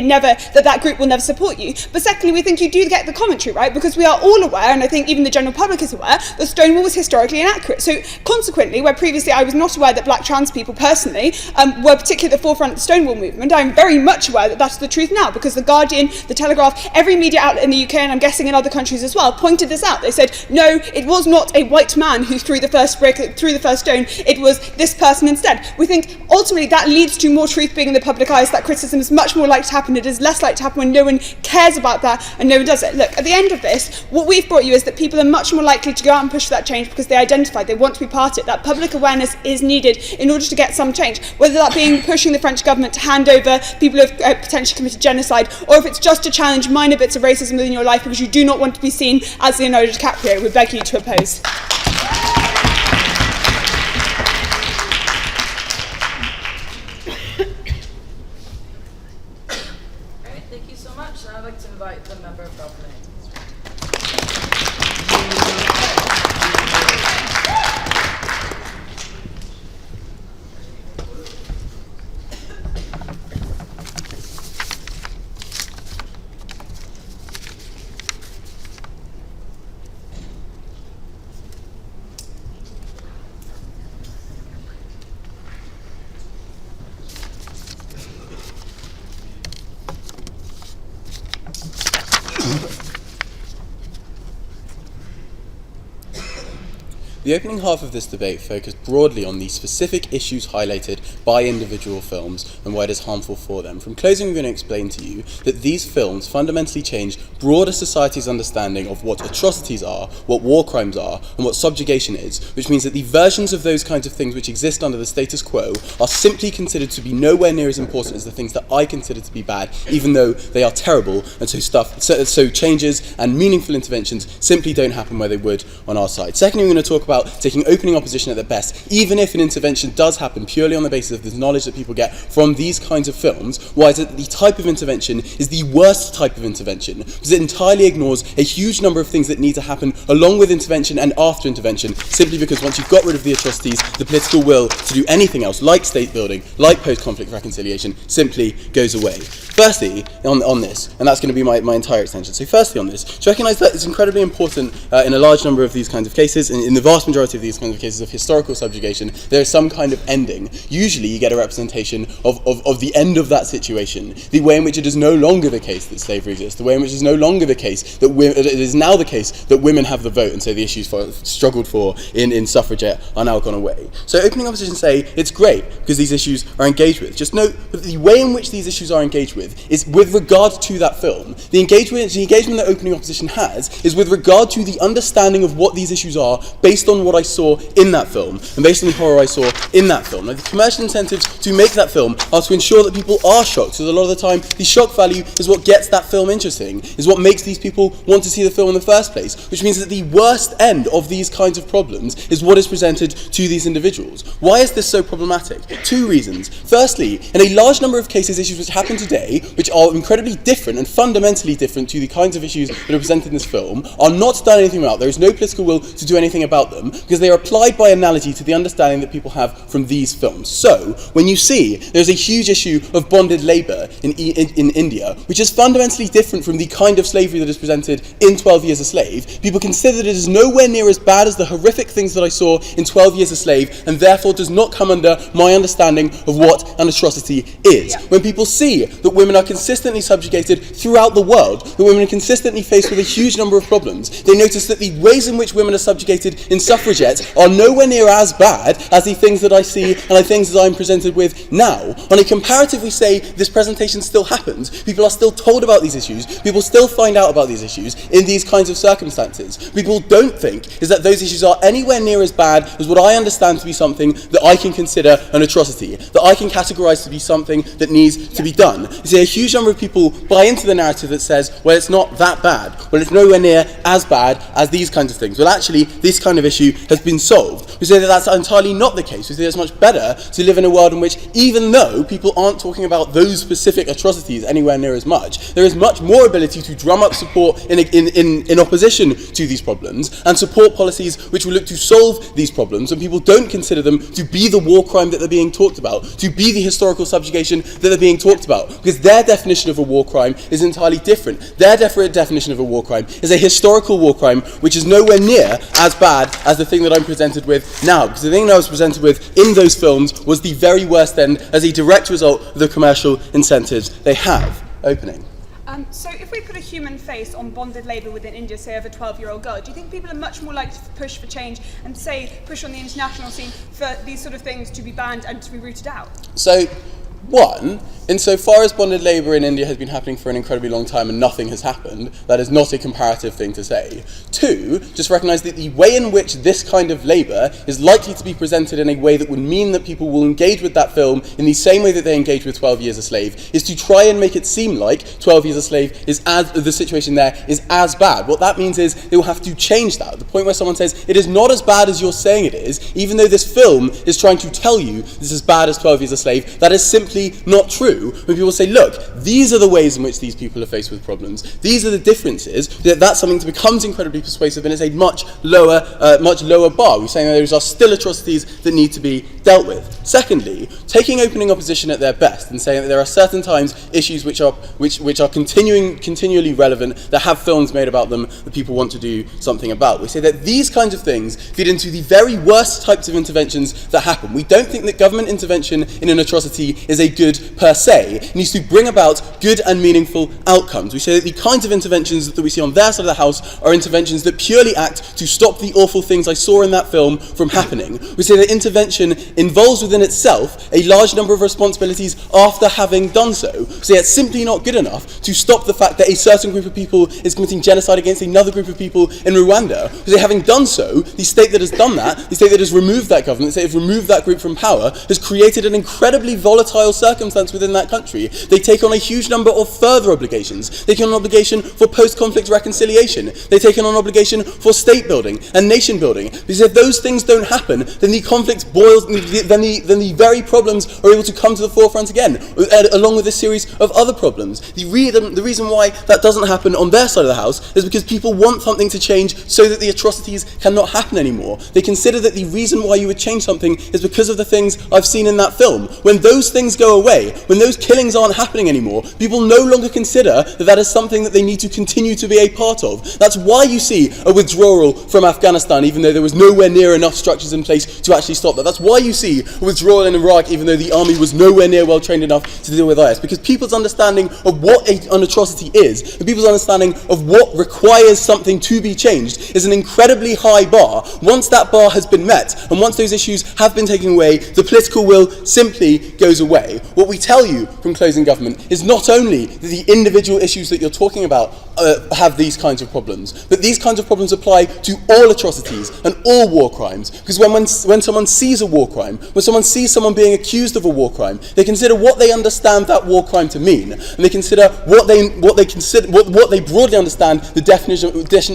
that group will never support you. But secondly, we think you do get the commentary, right? Because we are all aware, and I think even the general public is aware, that Stonewall was historically inaccurate. So consequently, where previously I was not aware that black trans people personally were particularly at the forefront of the Stonewall movement, I'm very much aware that that's the truth now, because The Guardian, The Telegraph, every media outlet in the UK, and I'm guessing in other countries as well, pointed this out. They said, no, it was not a white man who threw the first stone, it was this person instead. We think ultimately that leads to more truth being in the public eyes. That criticism is much more likely to happen. It is less likely to happen when no one cares about that and no one does it. Look, at the end of this, what we've brought you is that people are much more likely to go out and push for that change because they identify, they want to be part of it. That public awareness is needed in order to get some change, whether that being pushing the French government to hand over people who have potentially committed genocide, or if it's just to challenge minor bits of racism within your life because you do not want to be seen as Leonardo DiCaprio. We beg you to oppose. Alright, thank you so much. Now I'd like to invite the member of government. The opening half of this debate focused broadly on the specific issues highlighted by individual films and why it is harmful for them. From closing, we're going to explain to you that these films fundamentally change broader society's understanding of what atrocities are, what war crimes are, and what subjugation is, which means that the versions of those kinds of things which exist under the status quo are simply considered to be nowhere near as important as the things that I consider to be bad, even though they are terrible, and so changes and meaningful interventions simply don't happen where they would on our side. Secondly, we're going to talk about taking opening opposition at their best, even if an intervention does happen purely on the basis of the knowledge that people get from these kinds of films. Why is it that the type of intervention is the worst type of intervention? Because it entirely ignores a huge number of things that need to happen along with intervention and after intervention, simply because once you've got rid of the atrocities, the political will to do anything else, like state building, like post-conflict reconciliation, simply goes away. Firstly, on this, and that's going to be my entire extension, so firstly on this, to recognise that it's incredibly important in a large number of these kinds of cases, and in the vast majority of these kinds of cases of historical subjugation, there is some kind of ending. Usually you get a representation of the end of that situation, the way in which it is no longer the case that slavery exists, the way in which it is no longer the case that it is now the case that women have the vote, and so the issues struggled for in suffragette are now gone away. So opening opposition say it's great because these issues are engaged with. Just note that the way in which these issues are engaged with is with regard to that film. The engagement that opening opposition has is with regard to the understanding of what these issues are based on what I saw in that film and based on the horror I saw in that film. Now, the commercial incentives to make that film are to ensure that people are shocked, so that a lot of the time the shock value is what gets that film interesting, is what makes these people want to see the film in the first place, which means that the worst end of these kinds of problems is what is presented to these individuals. Why is this so problematic? Two reasons. Firstly, in a large number of cases, issues which happen today, which are incredibly different and fundamentally different to the kinds of issues that are presented in this film, are not done anything about. There is no political will to do anything about them. them because they are applied by analogy to the understanding that people have from these films. So, when you see there's a huge issue of bonded labour in India, which is fundamentally different from the kind of slavery that is presented in 12 Years a Slave, people consider that it is nowhere near as bad as the horrific things that I saw in 12 Years a Slave, and therefore does not come under my understanding of what an atrocity is. When people see that women are consistently subjugated throughout the world, that women are consistently faced with a huge number of problems, they notice that the ways in which women are subjugated in suffragettes are nowhere near as bad as the things that I see and the things that I'm presented with now. On a comparative, we say this presentation still happens. People are still told about these issues. People still find out about these issues in these kinds of circumstances. People don't think is that those issues are anywhere near as bad as what I understand to be something that I can consider an atrocity, that I can categorise to be something that needs to be done. You see, a huge number of people buy into the narrative that says, well, it's not that bad. Well, it's nowhere near as bad as these kinds of things. Well, actually, this kind of issue has been solved. We say that that's entirely not the case. We say it's much better to live in a world in which, even though people aren't talking about those specific atrocities anywhere near as much, there is much more ability to drum up support in opposition to these problems and support policies which will look to solve these problems, and people don't consider them to be the war crime that they're being talked about, to be the historical subjugation that they're being talked about, because their definition of a war crime is entirely different. Their definition of a war crime is a historical war crime which is nowhere near as bad as the thing that I'm presented with now, because the thing that I was presented with in those films was the very worst end as a direct result of the commercial incentives they have. Opening. So if we put a human face on bonded labour within India, say of a 12-year-old girl, do you think people are much more likely to push for change and say push on the international scene for these sort of things to be banned and to be rooted out? So, one, insofar as bonded labour in India has been happening for an incredibly long time and nothing has happened, that is not a comparative thing to say. Two, just recognise that the way in which this kind of labour is likely to be presented in a way that would mean that people will engage with that film in the same way that they engage with 12 Years a Slave is to try and make it seem like 12 Years a Slave is as the situation there is as bad. What that means is they will have to change that. The point where someone says it is not as bad as you're saying it is, even though this film is trying to tell you this is as bad as 12 Years a Slave, that is simply not true. When people say, look, these are the ways in which these people are faced with problems, these are the differences, that's something that becomes incredibly persuasive and is a much lower bar. We're saying that those are still atrocities that need to be dealt with. Secondly, taking opening opposition at their best and saying that there are certain times issues which are continually relevant, that have films made about them that people want to do something about. We say that these kinds of things feed into the very worst types of interventions that happen. We don't think that government intervention in an atrocity is a good per se. It needs to bring about good and meaningful outcomes. We say that the kinds of interventions that we see on their side of the house are interventions that purely act to stop the awful things I saw in that film from happening. We say that intervention involves within itself a large number of responsibilities after having done so. We say it's simply not good enough to stop the fact that a certain group of people is committing genocide against another group of people in Rwanda. We say having done so, the state that has done that, the state that has removed that government, the state that has removed that group from power, has created an incredibly volatile circumstance within that country. They take on a huge number of further obligations. They take on an obligation for post-conflict reconciliation. They take on an obligation for state building and nation building. Because if those things don't happen, then the conflict boils, then the very problems are able to come to the forefront again, along with a series of other problems. The reason why that doesn't happen on their side of the house is because people want something to change so that the atrocities cannot happen anymore. They consider that the reason why you would change something is because of the things I've seen in that film. When those things go away, when those killings aren't happening anymore, people no longer consider that that is something that they need to continue to be a part of. That's why you see a withdrawal from Afghanistan, even though there was nowhere near enough structures in place to actually stop that. That's why you see a withdrawal in Iraq, even though the army was nowhere near well trained enough to deal with IS. Because people's understanding of what an atrocity is, and people's understanding of what requires something to be changed, is an incredibly high bar. Once that bar has been met, and once those issues have been taken away, the political will simply goes away. What we tell you from Closing Government is not only that the individual issues that you're talking about have these kinds of problems, but these kinds of problems apply to all atrocities and all war crimes. Because when someone sees a war crime, when someone sees someone being accused of a war crime, they consider what they understand that war crime to mean, and they consider what they broadly understand the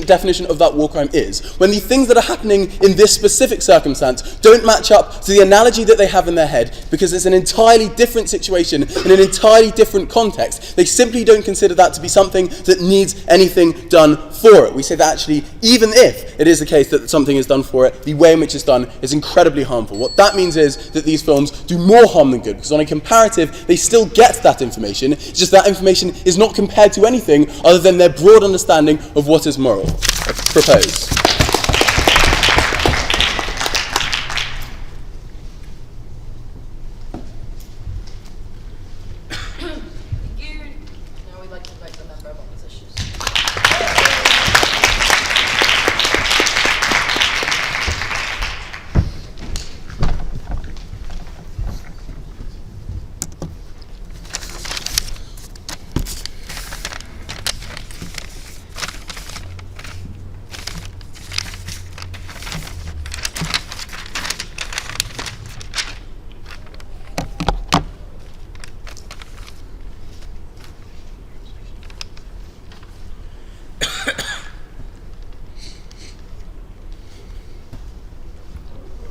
definition of that war crime is, when the things that are happening in this specific circumstance don't match up to the analogy that they have in their head, because it's an entirely different situation in an entirely different context, they simply don't consider that to be something that needs anything done for it. We say that actually, even if it is the case that something is done for it, the way in which it's done is incredibly harmful. What that means is that these films do more harm than good, because on a comparative, they still get that information. It's just that information is not compared to anything other than their broad understanding of what is moral. I propose. Now we'd like to invite the member of opposition.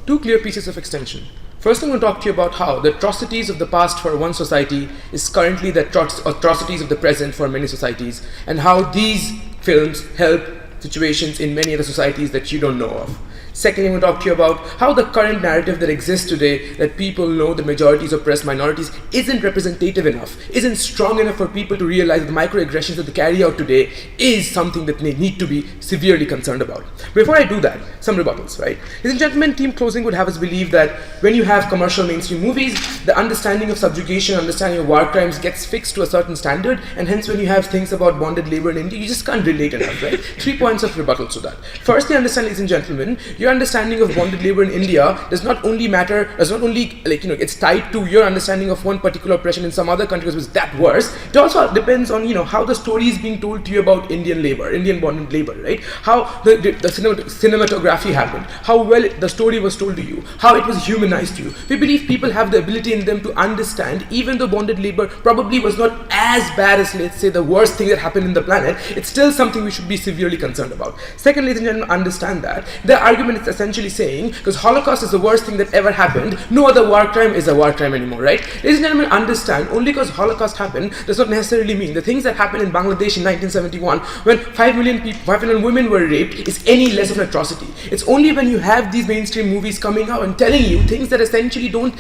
Two clear pieces of extension. First, I'm going to talk to you about how the atrocities of the past for one society is currently the atrocities of the present for many societies, and how these films help situations in many other societies that you don't know of. Secondly, I'm going to talk to you about how the current narrative that exists today, that people know the majorities oppress minorities, isn't representative enough, isn't strong enough for people to realize that the microaggressions that they carry out today is something that they need to be severely concerned about. Before I do that, some rebuttals, right? Ladies and gentlemen, team closing would have us believe that when you have commercial mainstream movies, the understanding of subjugation, understanding of war crimes gets fixed to a certain standard, and hence when you have things about bonded labor in India, you just can't relate enough, right? 3 points of rebuttals to that. Firstly, understand, ladies and gentlemen, your understanding of bonded labor in India does not only it's tied to your understanding of one particular oppression in some other country because it's that worse. It also depends on how the story is being told to you about Indian labor, Indian bonded labor, right? How the cinematography happened, how well the story was told to you, how it was humanized to you. We believe people have the ability in them to understand, even though bonded labor probably was not as bad as, let's say, the worst thing that happened in the planet, it's still something we should be severely concerned about. Second, ladies and gentlemen, understand that the argument is essentially saying, because Holocaust is the worst thing that ever happened, no other war crime is a war crime anymore, right? Ladies and gentlemen, understand, only because Holocaust happened does not necessarily mean the things that happened in Bangladesh in 1971 when 5 million women were raped is any less of an atrocity. It's only when you have these mainstream movies coming out and telling you things that essentially don't,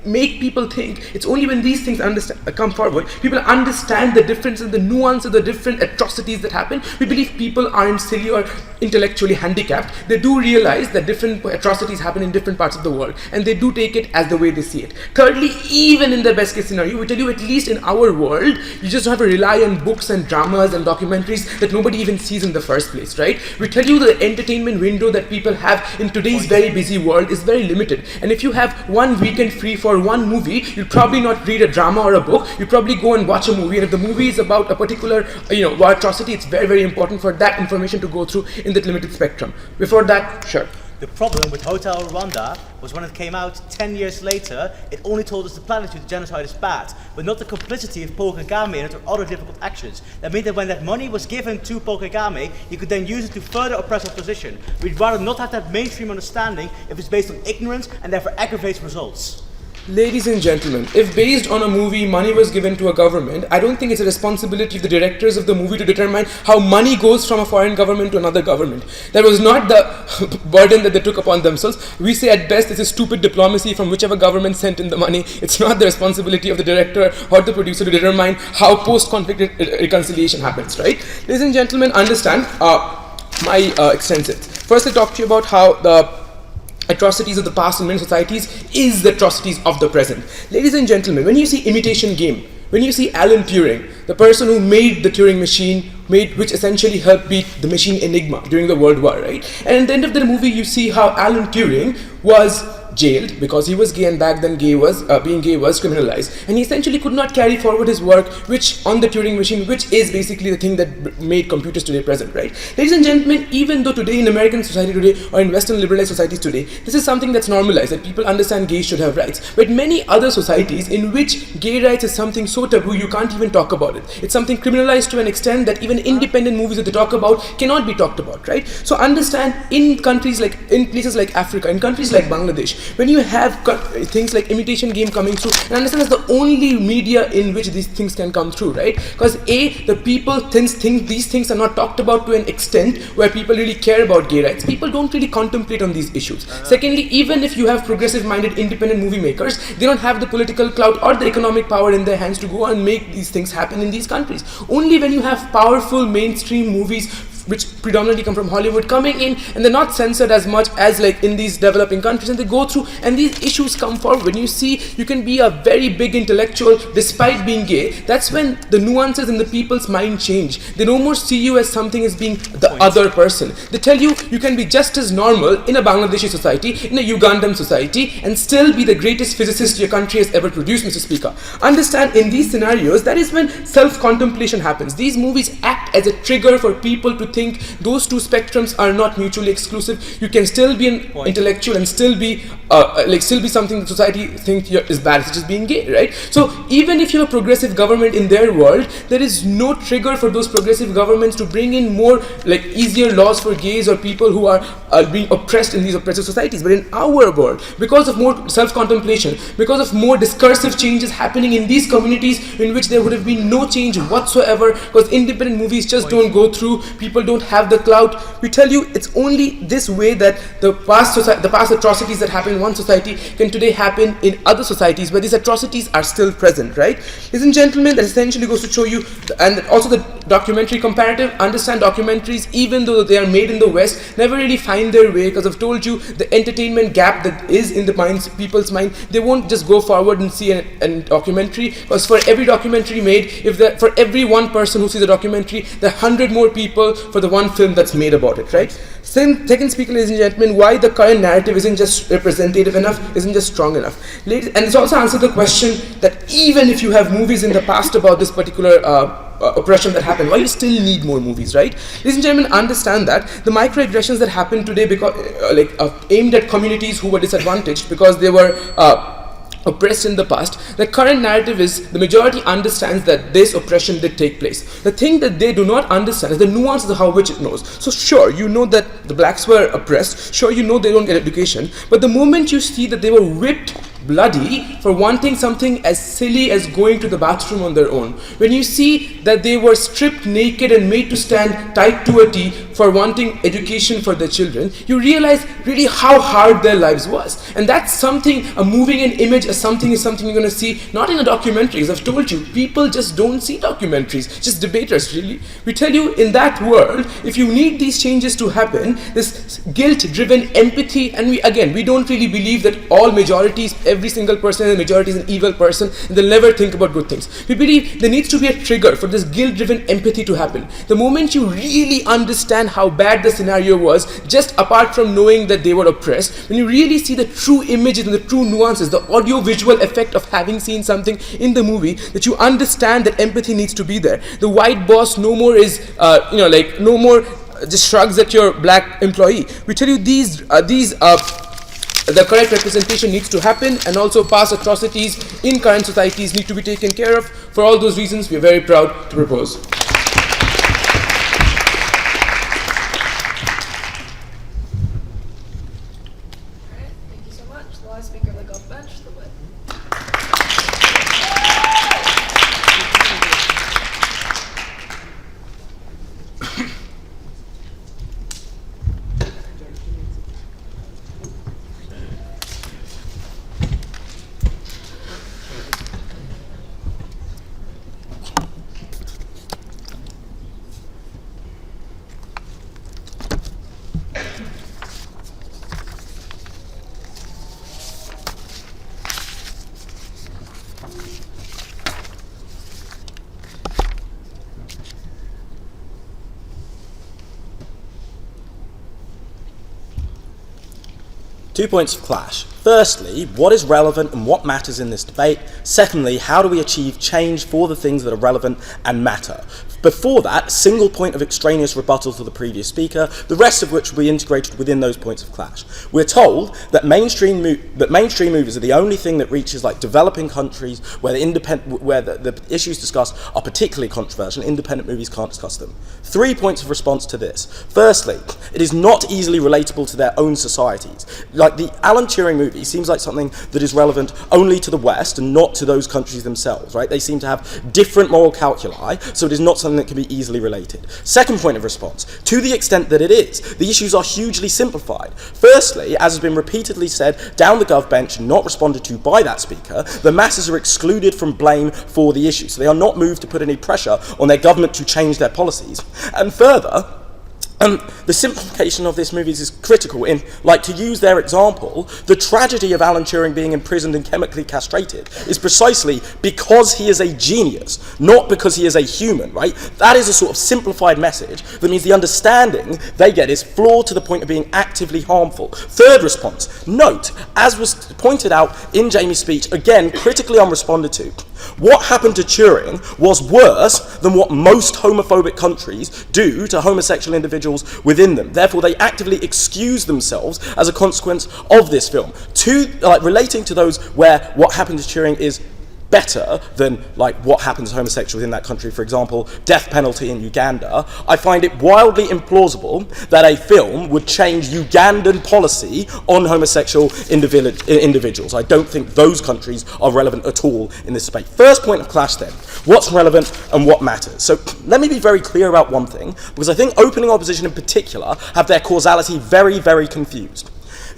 make people think. It's only when these things come forward, people understand the difference and the nuance of the different atrocities that happen. We believe people aren't silly or intellectually handicapped. They do realize that different atrocities happen in different parts of the world, and they do take it as the way they see it. Thirdly, even in the best case scenario, we tell you, at least in our world, you just have to rely on books and dramas and documentaries that nobody even sees in the first place, right? We tell you the entertainment window that people have in today's very busy world is very limited, and if you have one weekend free for one movie, you'll probably not read a drama or a book. You'll probably go and watch a movie, and if the movie is about a particular war atrocity, it's very, very important for that information to go through in that limited spectrum. Before that, sure. The problem with Hotel Rwanda was when it came out 10 years later, it only told us the platitude the genocide is bad, but not the complicity of Paul Kagame in it or other difficult actions. That means that when that money was given to Paul Kagame, he could then use it to further oppress opposition. We'd rather not have that mainstream understanding if it's based on ignorance and therefore aggravates results. Ladies and gentlemen, if based on a movie money was given to a government, I don't think it's a responsibility of the directors of the movie to determine how money goes from a foreign government to another government. That was not the burden that they took upon themselves. We say at best it's a stupid diplomacy from whichever government sent in the money. It's not the responsibility of the director or the producer to determine how post-conflict reconciliation happens, right? Ladies and gentlemen, understand my extensive. First, I talk to you about how the atrocities of the past in many societies is the atrocities of the present. Ladies and gentlemen, when you see Imitation Game, when you see Alan Turing, the person who made the Turing machine, which essentially helped beat the machine Enigma during the World War, right? And at the end of the movie, you see how Alan Turing was jailed because he was gay, and back then being gay was criminalized, and he essentially could not carry forward his work, which on the Turing machine, which is basically the thing that made computers today present, right? Ladies and gentlemen, even though today in American society today or in Western liberalized societies today, this is something that's normalized, that people understand gays should have rights, but many other societies in which gay rights is something so taboo you can't even talk about it. It's something criminalized to an extent that even independent movies that they talk about cannot be talked about, right? So understand, in places like Africa, in countries like Bangladesh, when you have things like Imitation Game coming through, and understand that's the only media in which these things can come through, right? Because the people think these things are not talked about to an extent where people really care about gay rights. People don't really contemplate on these issues. Secondly, even if you have progressive-minded independent movie makers, they don't have the political clout or the economic power in their hands to go and make these things happen in these countries. Only when you have powerful mainstream movies which predominantly come from Hollywood coming in, and they're not censored as much as like in these developing countries, and they go through and these issues come forward. When you see you can be a very big intellectual despite being gay, that's when the nuances in the people's mind change. They no more see you as something as being the other person. They tell you you can be just as normal in a Bangladeshi society, in a Ugandan society, and still be the greatest physicist your country has ever produced, Mr. Speaker. Understand, in these scenarios, that is when self-contemplation happens. These movies act as a trigger for people to think those two spectrums are not mutually exclusive. You can still be an intellectual and still be something that society thinks is bad, such as being gay, right? So even if you have a progressive government in their world, there is no trigger for those progressive governments to bring in more easier laws for gays or people who are being oppressed in these oppressive societies. But in our world, because of more self-contemplation, because of more discursive changes happening in these communities in which there would have been no change whatsoever, because independent movies just don't go through, people don't have the clout. We tell you it's only this way that the past atrocities that happen in one society can today happen in other societies where these atrocities are still present, right? Ladies and gentlemen, that essentially goes to show you, and also the documentary comparative. Understand, documentaries, even though they are made in the West, never really find their way, because I've told you the entertainment gap that is in the people's mind. They won't just go forward and see a documentary, because for every documentary made, for every one person who sees a documentary, there are 100 more people for the one film that's made about it, right? Second speaker, ladies and gentlemen, why the current narrative isn't just representative enough, isn't just strong enough. And it's also answered the question that even if you have movies in the past about this particular oppression that happened, why you still need more movies, right? Ladies and gentlemen, understand that the microaggressions that happen today because aimed at communities who were disadvantaged because they were oppressed in the past, the current narrative is the majority understands that this oppression did take place. The thing that they do not understand is the nuances of how which it knows. So sure, you know that the blacks were oppressed, sure you know they don't get education, but the moment you see that they were whipped bloody for wanting something as silly as going to the bathroom on their own, when you see that they were stripped naked and made to stand tied to a T for wanting education for their children, you realize really how hard their lives was. And that's something, a moving an image as something is something you're going to see not in a documentary. As I've told you, people just don't see documentaries, just debaters really. We tell you, in that world, if you need these changes to happen, this guilt-driven empathy, and we don't really believe that all majorities, every single person in the majority is an evil person and they'll never think about good things. We believe there needs to be a trigger for this guilt-driven empathy to happen. The moment you really understand how bad the scenario was, just apart from knowing that they were oppressed, when you really see the true images and the true nuances, the audio-visual effect of having seen something in the movie, that you understand that empathy needs to be there. The white boss no more is, no more just shrugs at your black employee. We tell you the correct representation needs to happen, and also past atrocities in current societies need to be taken care of. For all those reasons, we are very proud to propose. Thank you so much. The last speaker, the golf bench, the whip. 2 points of clash. Firstly, what is relevant and what matters in this debate? Secondly, how do we achieve change for the things that are relevant and matter? Before that, a single point of extraneous rebuttal to the previous speaker, the rest of which will be integrated within those points of clash. We're told that mainstream movies are the only thing that reaches like developing countries where the issues discussed are particularly controversial and independent movies can't discuss them. 3 points of response to this. Firstly, it is not easily relatable to their own societies. Like the Alan Turing movie seems like something that is relevant only to the West and not to those countries themselves, right? They seem to have different moral calculi, so it is not something that can be easily related. Second point of response, to the extent that it is, the issues are hugely simplified. Firstly, as has been repeatedly said down the Gov bench and not responded to by that speaker, the masses are excluded from blame for the issue, so they are not moved to put any pressure on their government to change their policies. And further, the simplification of this movie is critical in, like, to use their example, the tragedy of Alan Turing being imprisoned and chemically castrated is precisely because he is a genius, not because he is a human, right? That is a sort of simplified message that means the understanding they get is flawed to the point of being actively harmful. Third response, note, as was pointed out in Jamie's speech, again, critically unresponded to, what happened to Turing was worse than what most homophobic countries do to homosexual individuals within them. Therefore, they actively excuse themselves as a consequence of this film. Relating to those where what happened to Turing is better than like what happens to homosexuals in that country, for example, death penalty in Uganda, I find it wildly implausible that a film would change Ugandan policy on homosexual individuals. I don't think those countries are relevant at all in this debate. First point of clash then, what's relevant and what matters? So let me be very clear about one thing, because I think opening opposition in particular have their causality very, very confused.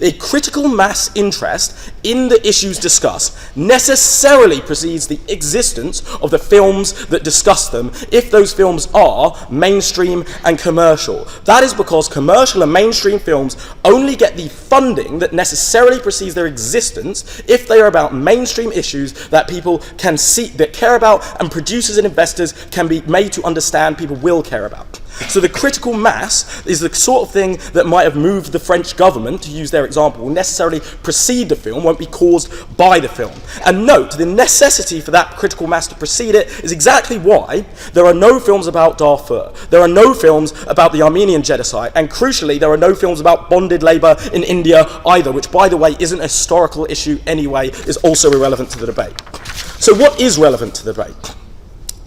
A critical mass interest in the issues discussed necessarily precedes the existence of the films that discuss them if those films are mainstream and commercial. That is because commercial and mainstream films only get the funding that necessarily precedes their existence if they are about mainstream issues that people can see, that care about, and producers and investors can be made to understand people will care about. So the critical mass is the sort of thing that might have moved the French government, to use their example, will necessarily precede the film, won't be caused by the film. And note, the necessity for that critical mass to precede it is exactly why there are no films about Darfur, there are no films about the Armenian genocide, and crucially, there are no films about bonded labour in India either, which, by the way, isn't a historical issue anyway, is also irrelevant to the debate. So what is relevant to the debate?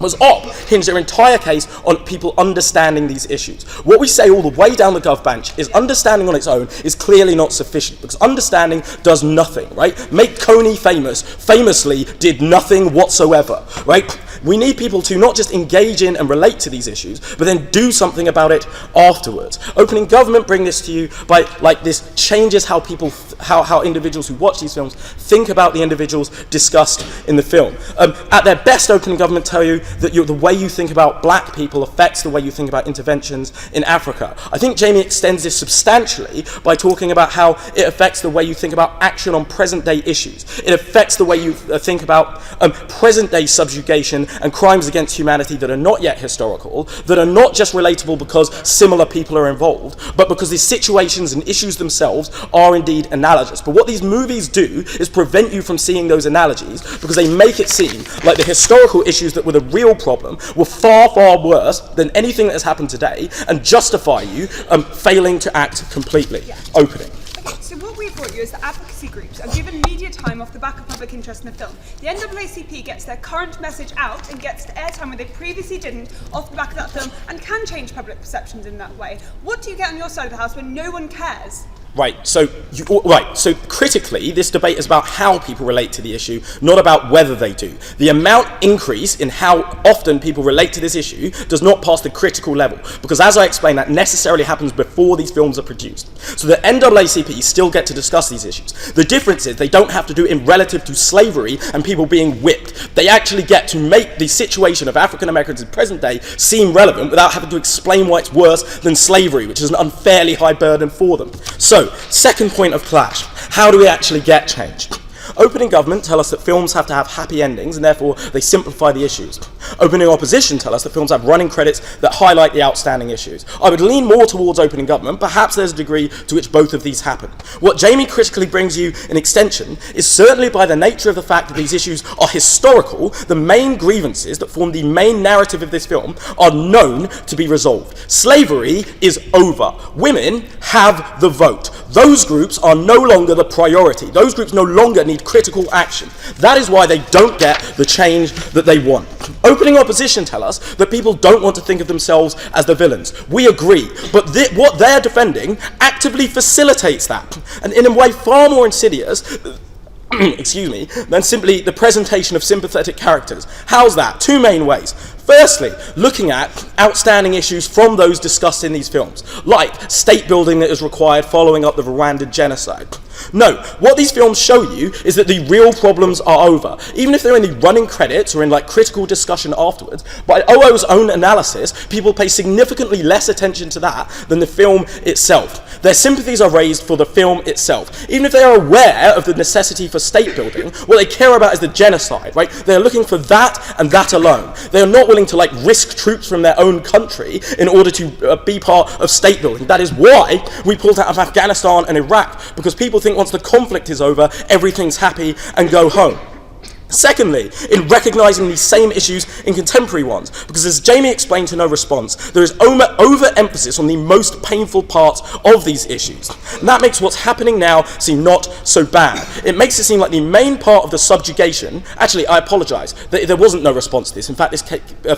Was Op hinged their entire case on people understanding these issues. What we say all the way down the Gov bench is understanding on its own is clearly not sufficient, because understanding does nothing, right? Make Coney famously did nothing whatsoever, right? We need people to not just engage in and relate to these issues, but then do something about it afterwards. Opening government bring this to you by, like, this changes how people, how individuals who watch these films think about the individuals discussed in the film. At their best, opening government tell you that the way you think about black people affects the way you think about interventions in Africa. I think Jamie extends this substantially by talking about how it affects the way you think about action on present-day issues. It affects the way you think about present-day subjugation and crimes against humanity that are not yet historical, that are not just relatable because similar people are involved, but because the situations and issues themselves are indeed analogous. But what these movies do is prevent you from seeing those analogies, because they make it seem like the historical issues that were the real problem were far, far worse than anything that has happened today, and justify you failing to act completely. Opening. Okay, so what we've brought you is the advocacy groups are given media time off the back of public interest in the film. The NAACP gets their current message out and gets the airtime where they previously didn't off the back of that film, and can change public perceptions in that way. What do you get on your side of the house when no one cares? Right, so critically, this debate is about how people relate to the issue, not about whether they do. The amount increase in how often people relate to this issue does not pass the critical level, because as I explained, that necessarily happens before these films are produced. So the NAACP still get to discuss these issues. The difference is they don't have to do it in relative to slavery and people being whipped. They actually get to make the situation of African Americans in present day seem relevant without having to explain why it's worse than slavery, which is an unfairly high burden for them. So, second point of clash, how do we actually get change? Opening government tell us that films have to have happy endings and therefore they simplify the issues. Opening opposition tell us that films have running credits that highlight the outstanding issues. I would lean more towards opening government. Perhaps there's a degree to which both of these happen. What Jamie critically brings you in extension is certainly by the nature of the fact that these issues are historical, the main grievances that form the main narrative of this film are known to be resolved. Slavery is over. Women have the vote. Those groups are no longer the priority. Those groups no longer need critical action. That is why they don't get the change that they want. Opening opposition tell us that people don't want to think of themselves as the villains. We agree, but what they're defending actively facilitates that, and in a way far more insidious excuse me, than simply the presentation of sympathetic characters. How's that? Two main ways. Firstly, looking at outstanding issues from those discussed in these films, like state building that is required following up the Rwandan genocide. No, what these films show you is that the real problems are over. Even if they're in the running credits or in like critical discussion afterwards, by OO's own analysis, people pay significantly less attention to that than the film itself. Their sympathies are raised for the film itself. Even if they are aware of the necessity for state building, what they care about is the genocide, right? They're looking for that and that alone. They are not willing to like risk troops from their own country in order to be part of state building. That is why we pulled out of Afghanistan and Iraq, because people think once the conflict is over, everything's happy and go home. Secondly, in recognising these same issues in contemporary ones, because as Jamie explained to no response, there is overemphasis on the most painful parts of these issues. And that makes what's happening now seem not so bad. It makes it seem like the main part of the subjugation, actually I apologise, there wasn't no response to this. In fact, this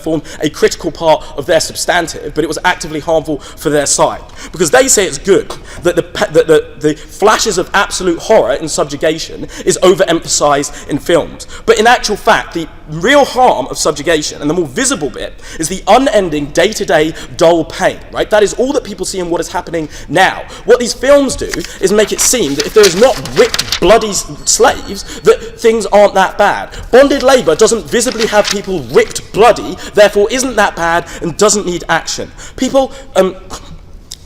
formed a critical part of their substantive, but it was actively harmful for their side. Because they say it's good that the flashes of absolute horror in subjugation is overemphasised in films. But in actual fact, the real harm of subjugation, and the more visible bit, is the unending day-to-day dull pain, right? That is all that people see in what is happening now. What these films do is make it seem that if there is not whipped, bloody slaves, that things aren't that bad. Bonded labour doesn't visibly have people ripped bloody, therefore isn't that bad and doesn't need action. People,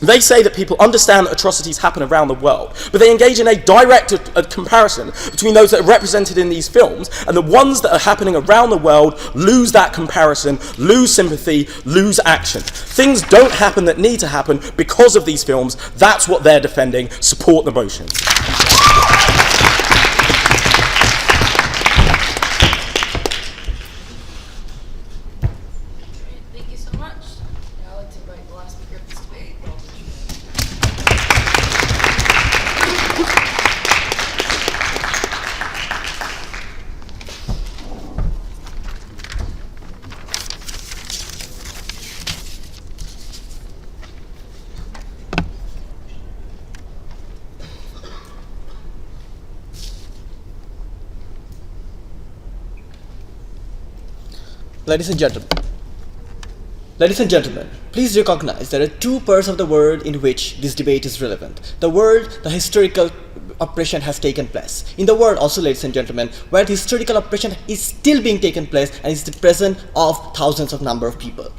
they say that people understand that atrocities happen around the world, but they engage in a direct comparison between those that are represented in these films and the ones that are happening around the world, lose that comparison, lose sympathy, lose action. Things don't happen that need to happen because of these films. That's what they're defending. Support the motion. Thank you so much. I'd like to invite the last speaker of this debate. Ladies and gentlemen, please recognize there are two parts of the world in which this debate is relevant. The world, the historical oppression has taken place. In the world also, ladies and gentlemen, where the historical oppression is still being taken place and is the presence of thousands of number of people.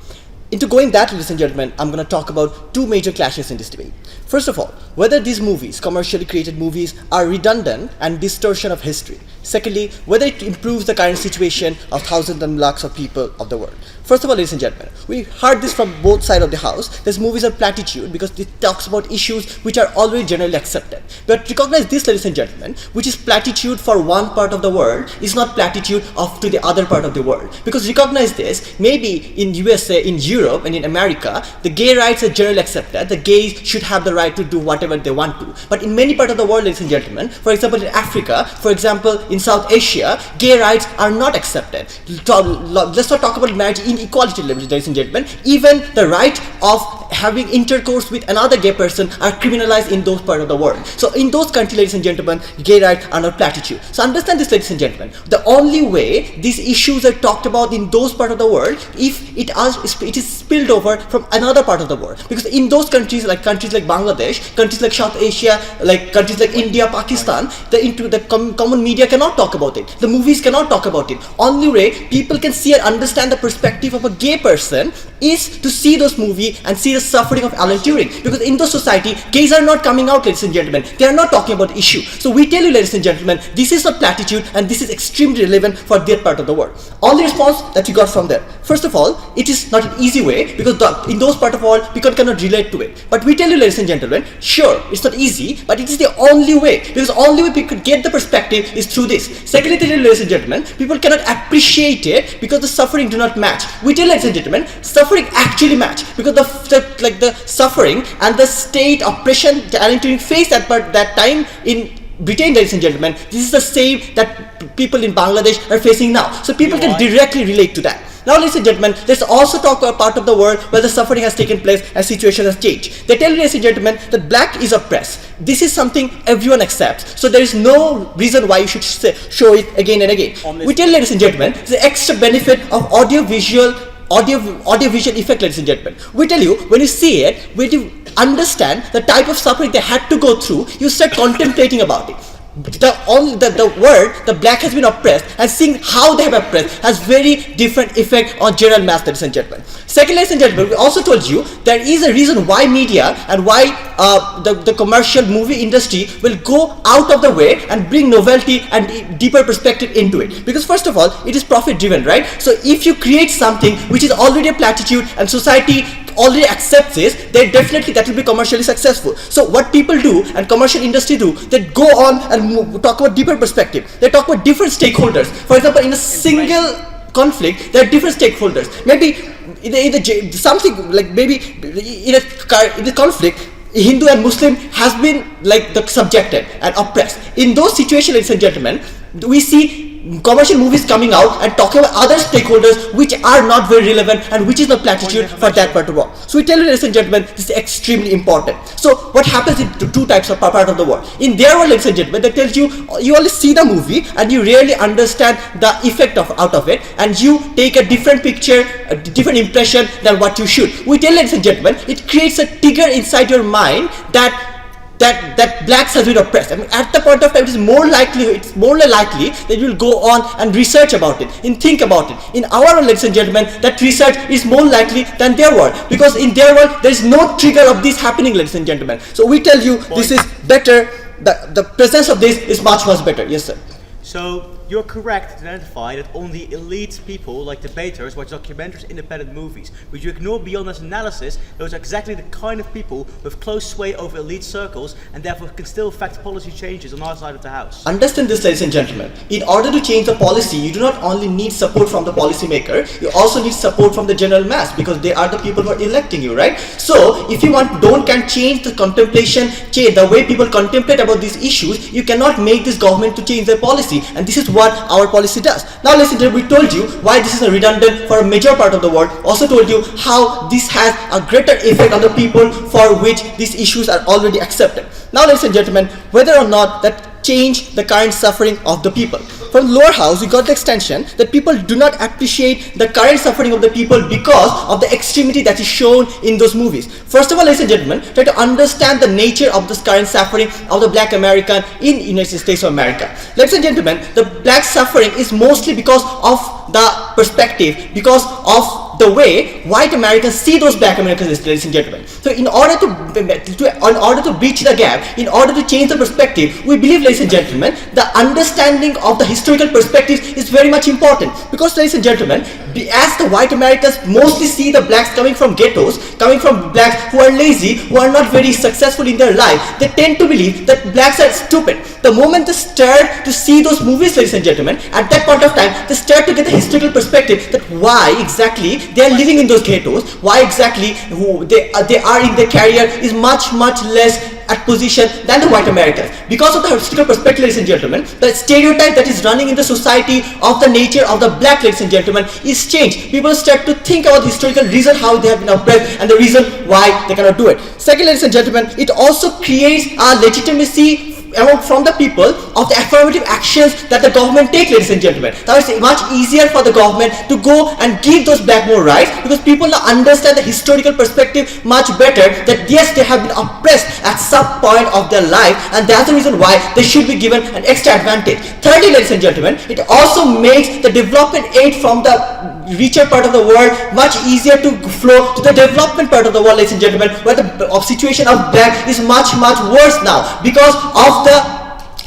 Into going that, ladies and gentlemen, I'm going to talk about two major clashes in this debate. First of all, whether these movies, commercially created movies, are redundant and distortion of history. Secondly, whether it improves the current situation of thousands and lakhs of people of the world. First of all, ladies and gentlemen, we heard this from both sides of the house. These movies are platitude because it talks about issues which are already generally accepted. But recognize this, ladies and gentlemen, which is platitude for one part of the world is not platitude to the other part of the world. Because recognize this, maybe in USA, in Europe and in America, the gay rights are generally accepted. The gays should have the right to do whatever they want to. But in many parts of the world, ladies and gentlemen, for example in Africa, for example in South Asia, gay rights are not accepted. Let's not talk about marriage inequality, ladies and gentlemen. Even the right of having intercourse with another gay person are criminalized in those parts of the world. So in those countries, ladies and gentlemen, gay rights are not platitude. So understand this, ladies and gentlemen. The only way these issues are talked about in those parts of the world, if it is spilled over from another part of the world. Because in those countries like Bangladesh, countries like South Asia, like countries like India, Pakistan, the common media cannot talk about it. The movies cannot talk about it. Only way people can see and understand the perspective of a gay person is to see those movies and see the suffering of Alan Turing. Because in those society, gays are not coming out, ladies and gentlemen. They are not talking about the issue. So we tell you, ladies and gentlemen, this is a platitude and this is extremely relevant for that part of the world. All the response that we got from there. First of all, it is not an easy way because in those part of the world, people cannot relate to it. But we tell you, ladies and gentlemen, sure, it's not easy, but it is the only way. Because the only way people could get the perspective is through this. Secondly, ladies and gentlemen, people cannot appreciate it because the suffering do not match. We tell, ladies and gentlemen, suffering actually match because the suffering and the state oppression Alan Turing faced at that time in Britain, ladies and gentlemen, this is the same that people in Bangladesh are facing now. So people can directly relate to that. Now, ladies and gentlemen, let's also talk about a part of the world where the suffering has taken place and situation has changed. They tell you, ladies and gentlemen, that black is oppressed. This is something everyone accepts. So there is no reason why you should show it again and again. We tell, ladies and gentlemen, the extra benefit of audiovisual effect, ladies and gentlemen. We tell you, when you see it, when you understand the type of suffering they had to go through, you start contemplating about it. The word, the black has been oppressed, and seeing how they have oppressed has very different effect on general mass, ladies and gentlemen. Second, ladies and gentlemen, we also told you there is a reason why media and why the commercial movie industry will go out of the way and bring novelty and deeper perspective into it. Because first of all, it is profit driven, right? So if you create something which is already a platitude and society already accepts this, then definitely that will be commercially successful. So what people do and commercial industry do, they go on and talk about deeper perspective. They talk about different stakeholders. For example, in a single conflict, there are different stakeholders. Maybe something like maybe in the conflict, Hindu and Muslim has been like the subjected and oppressed. In those situations, ladies and gentlemen, we see commercial movies coming out and talking about other stakeholders which are not very relevant and which is not platitude for that part of the world. So we tell you, ladies and gentlemen, this is extremely important. So what happens in two types of part of the world? In their world, ladies and gentlemen, they tell you, you only see the movie and you really understand the effect out of it, and you take a different picture, a different impression than what you should. We tell, ladies and gentlemen, it creates a trigger inside your mind that blacks have been oppressed. I mean, at the point of time, it's more likely that you will go on and research about it and think about it. In our world, ladies and gentlemen, that research is more likely than their world, because in their world there is no trigger of this happening, ladies and gentlemen. So we tell you, this is better. The presence of this is much better. Yes, sir. So you're correct to identify that only elite people like debaters watch documentaries, independent movies. But you ignore beyond this analysis, those are exactly the kind of people with close sway over elite circles and therefore can still affect policy changes on our side of the house. Understand this, ladies and gentlemen. In order to change the policy, you do not only need support from the policymaker, you also need support from the general mass, because they are the people who are electing you, right? So if you can change the contemplation, the way people contemplate about these issues, you cannot make this government to change their policy, and this is what our policy does. Now, ladies and gentlemen, we told you why this is redundant for a major part of the world. Also told you how this has a greater effect on the people for which these issues are already accepted. Now, ladies and gentlemen, whether or not that change the current suffering of the people. From the lower house, we got the extension that people do not appreciate the current suffering of the people because of the extremity that is shown in those movies. First of all, ladies and gentlemen, try to understand the nature of this current suffering of the black American in the United States of America. Ladies and gentlemen, the black suffering is mostly because of the perspective, because of the way white Americans see those black Americans, ladies and gentlemen. So in order to bridge the gap, in order to change the perspective, we believe, ladies and gentlemen, the understanding of the historical perspectives is very much important. Because, ladies and gentlemen, as the white Americans mostly see the blacks coming from ghettos, coming from blacks who are lazy, who are not very successful in their life, they tend to believe that blacks are stupid. The moment they start to see those movies, ladies and gentlemen, at that point of time, they start to get the historical perspective that why exactly they are living in those ghettos, why exactly they are in their career is much less at position than the white Americans. Because of the historical perspective, ladies and gentlemen, the stereotype that is running in the society of the nature of the black, ladies and gentlemen, is changed. People start to think about the historical reason how they have been oppressed and the reason why they cannot do it. Second, ladies and gentlemen, it also creates a legitimacy from the people of the affirmative actions that the government take, ladies and gentlemen. Now it's much easier for the government to go and give those back more rights, because people now understand the historical perspective much better, that yes, they have been oppressed at some point of their life, and that's the reason why they should be given an extra advantage. Thirdly, ladies and gentlemen, it also makes the development aid from the richer part of the world much easier to flow to the development part of the world, ladies and gentlemen, where the situation of black is much worse now because of the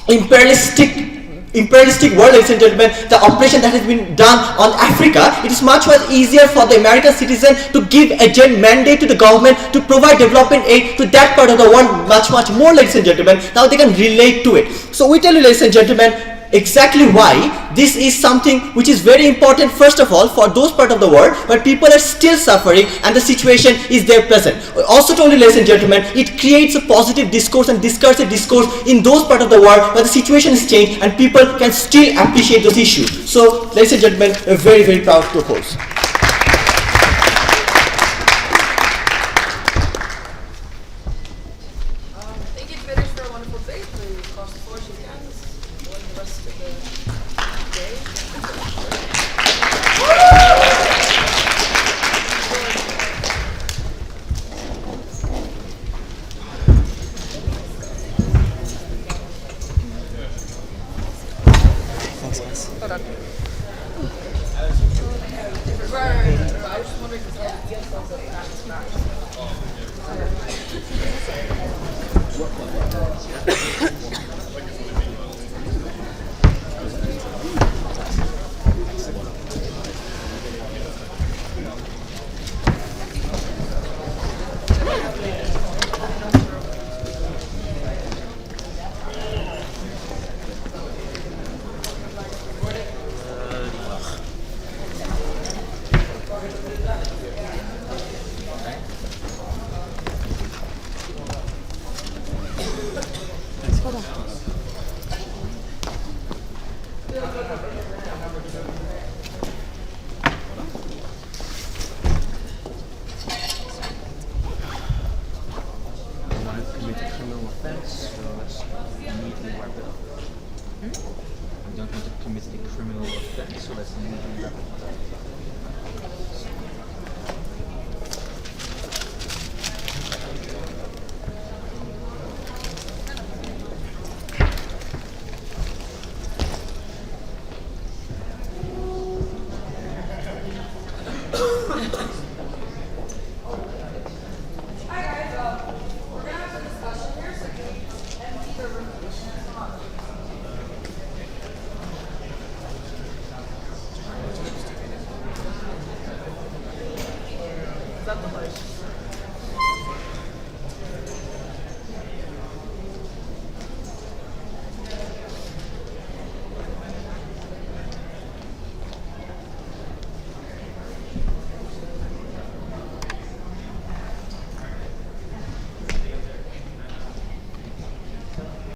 imperialistic world, ladies and gentlemen, the operation that has been done on Africa. It is much easier for the American citizen to give a mandate to the government to provide development aid to that part of the world much more, ladies and gentlemen. Now they can relate to it. So we tell you, ladies and gentlemen, exactly why this is something which is very important, first of all, for those part of the world where people are still suffering and the situation is there present. Also told you, ladies and gentlemen, it creates a positive discourse and discursive discourse in those part of the world where the situation is changed and people can still appreciate those issues. So, ladies and gentlemen, a very proud propose. Thank you, debaters, for a wonderful debate. Please cross the floor, shake hands, enjoy the rest of the day. Thanks, guys. Hold on. Right. I was just wondering because yes, also match. Is that the place?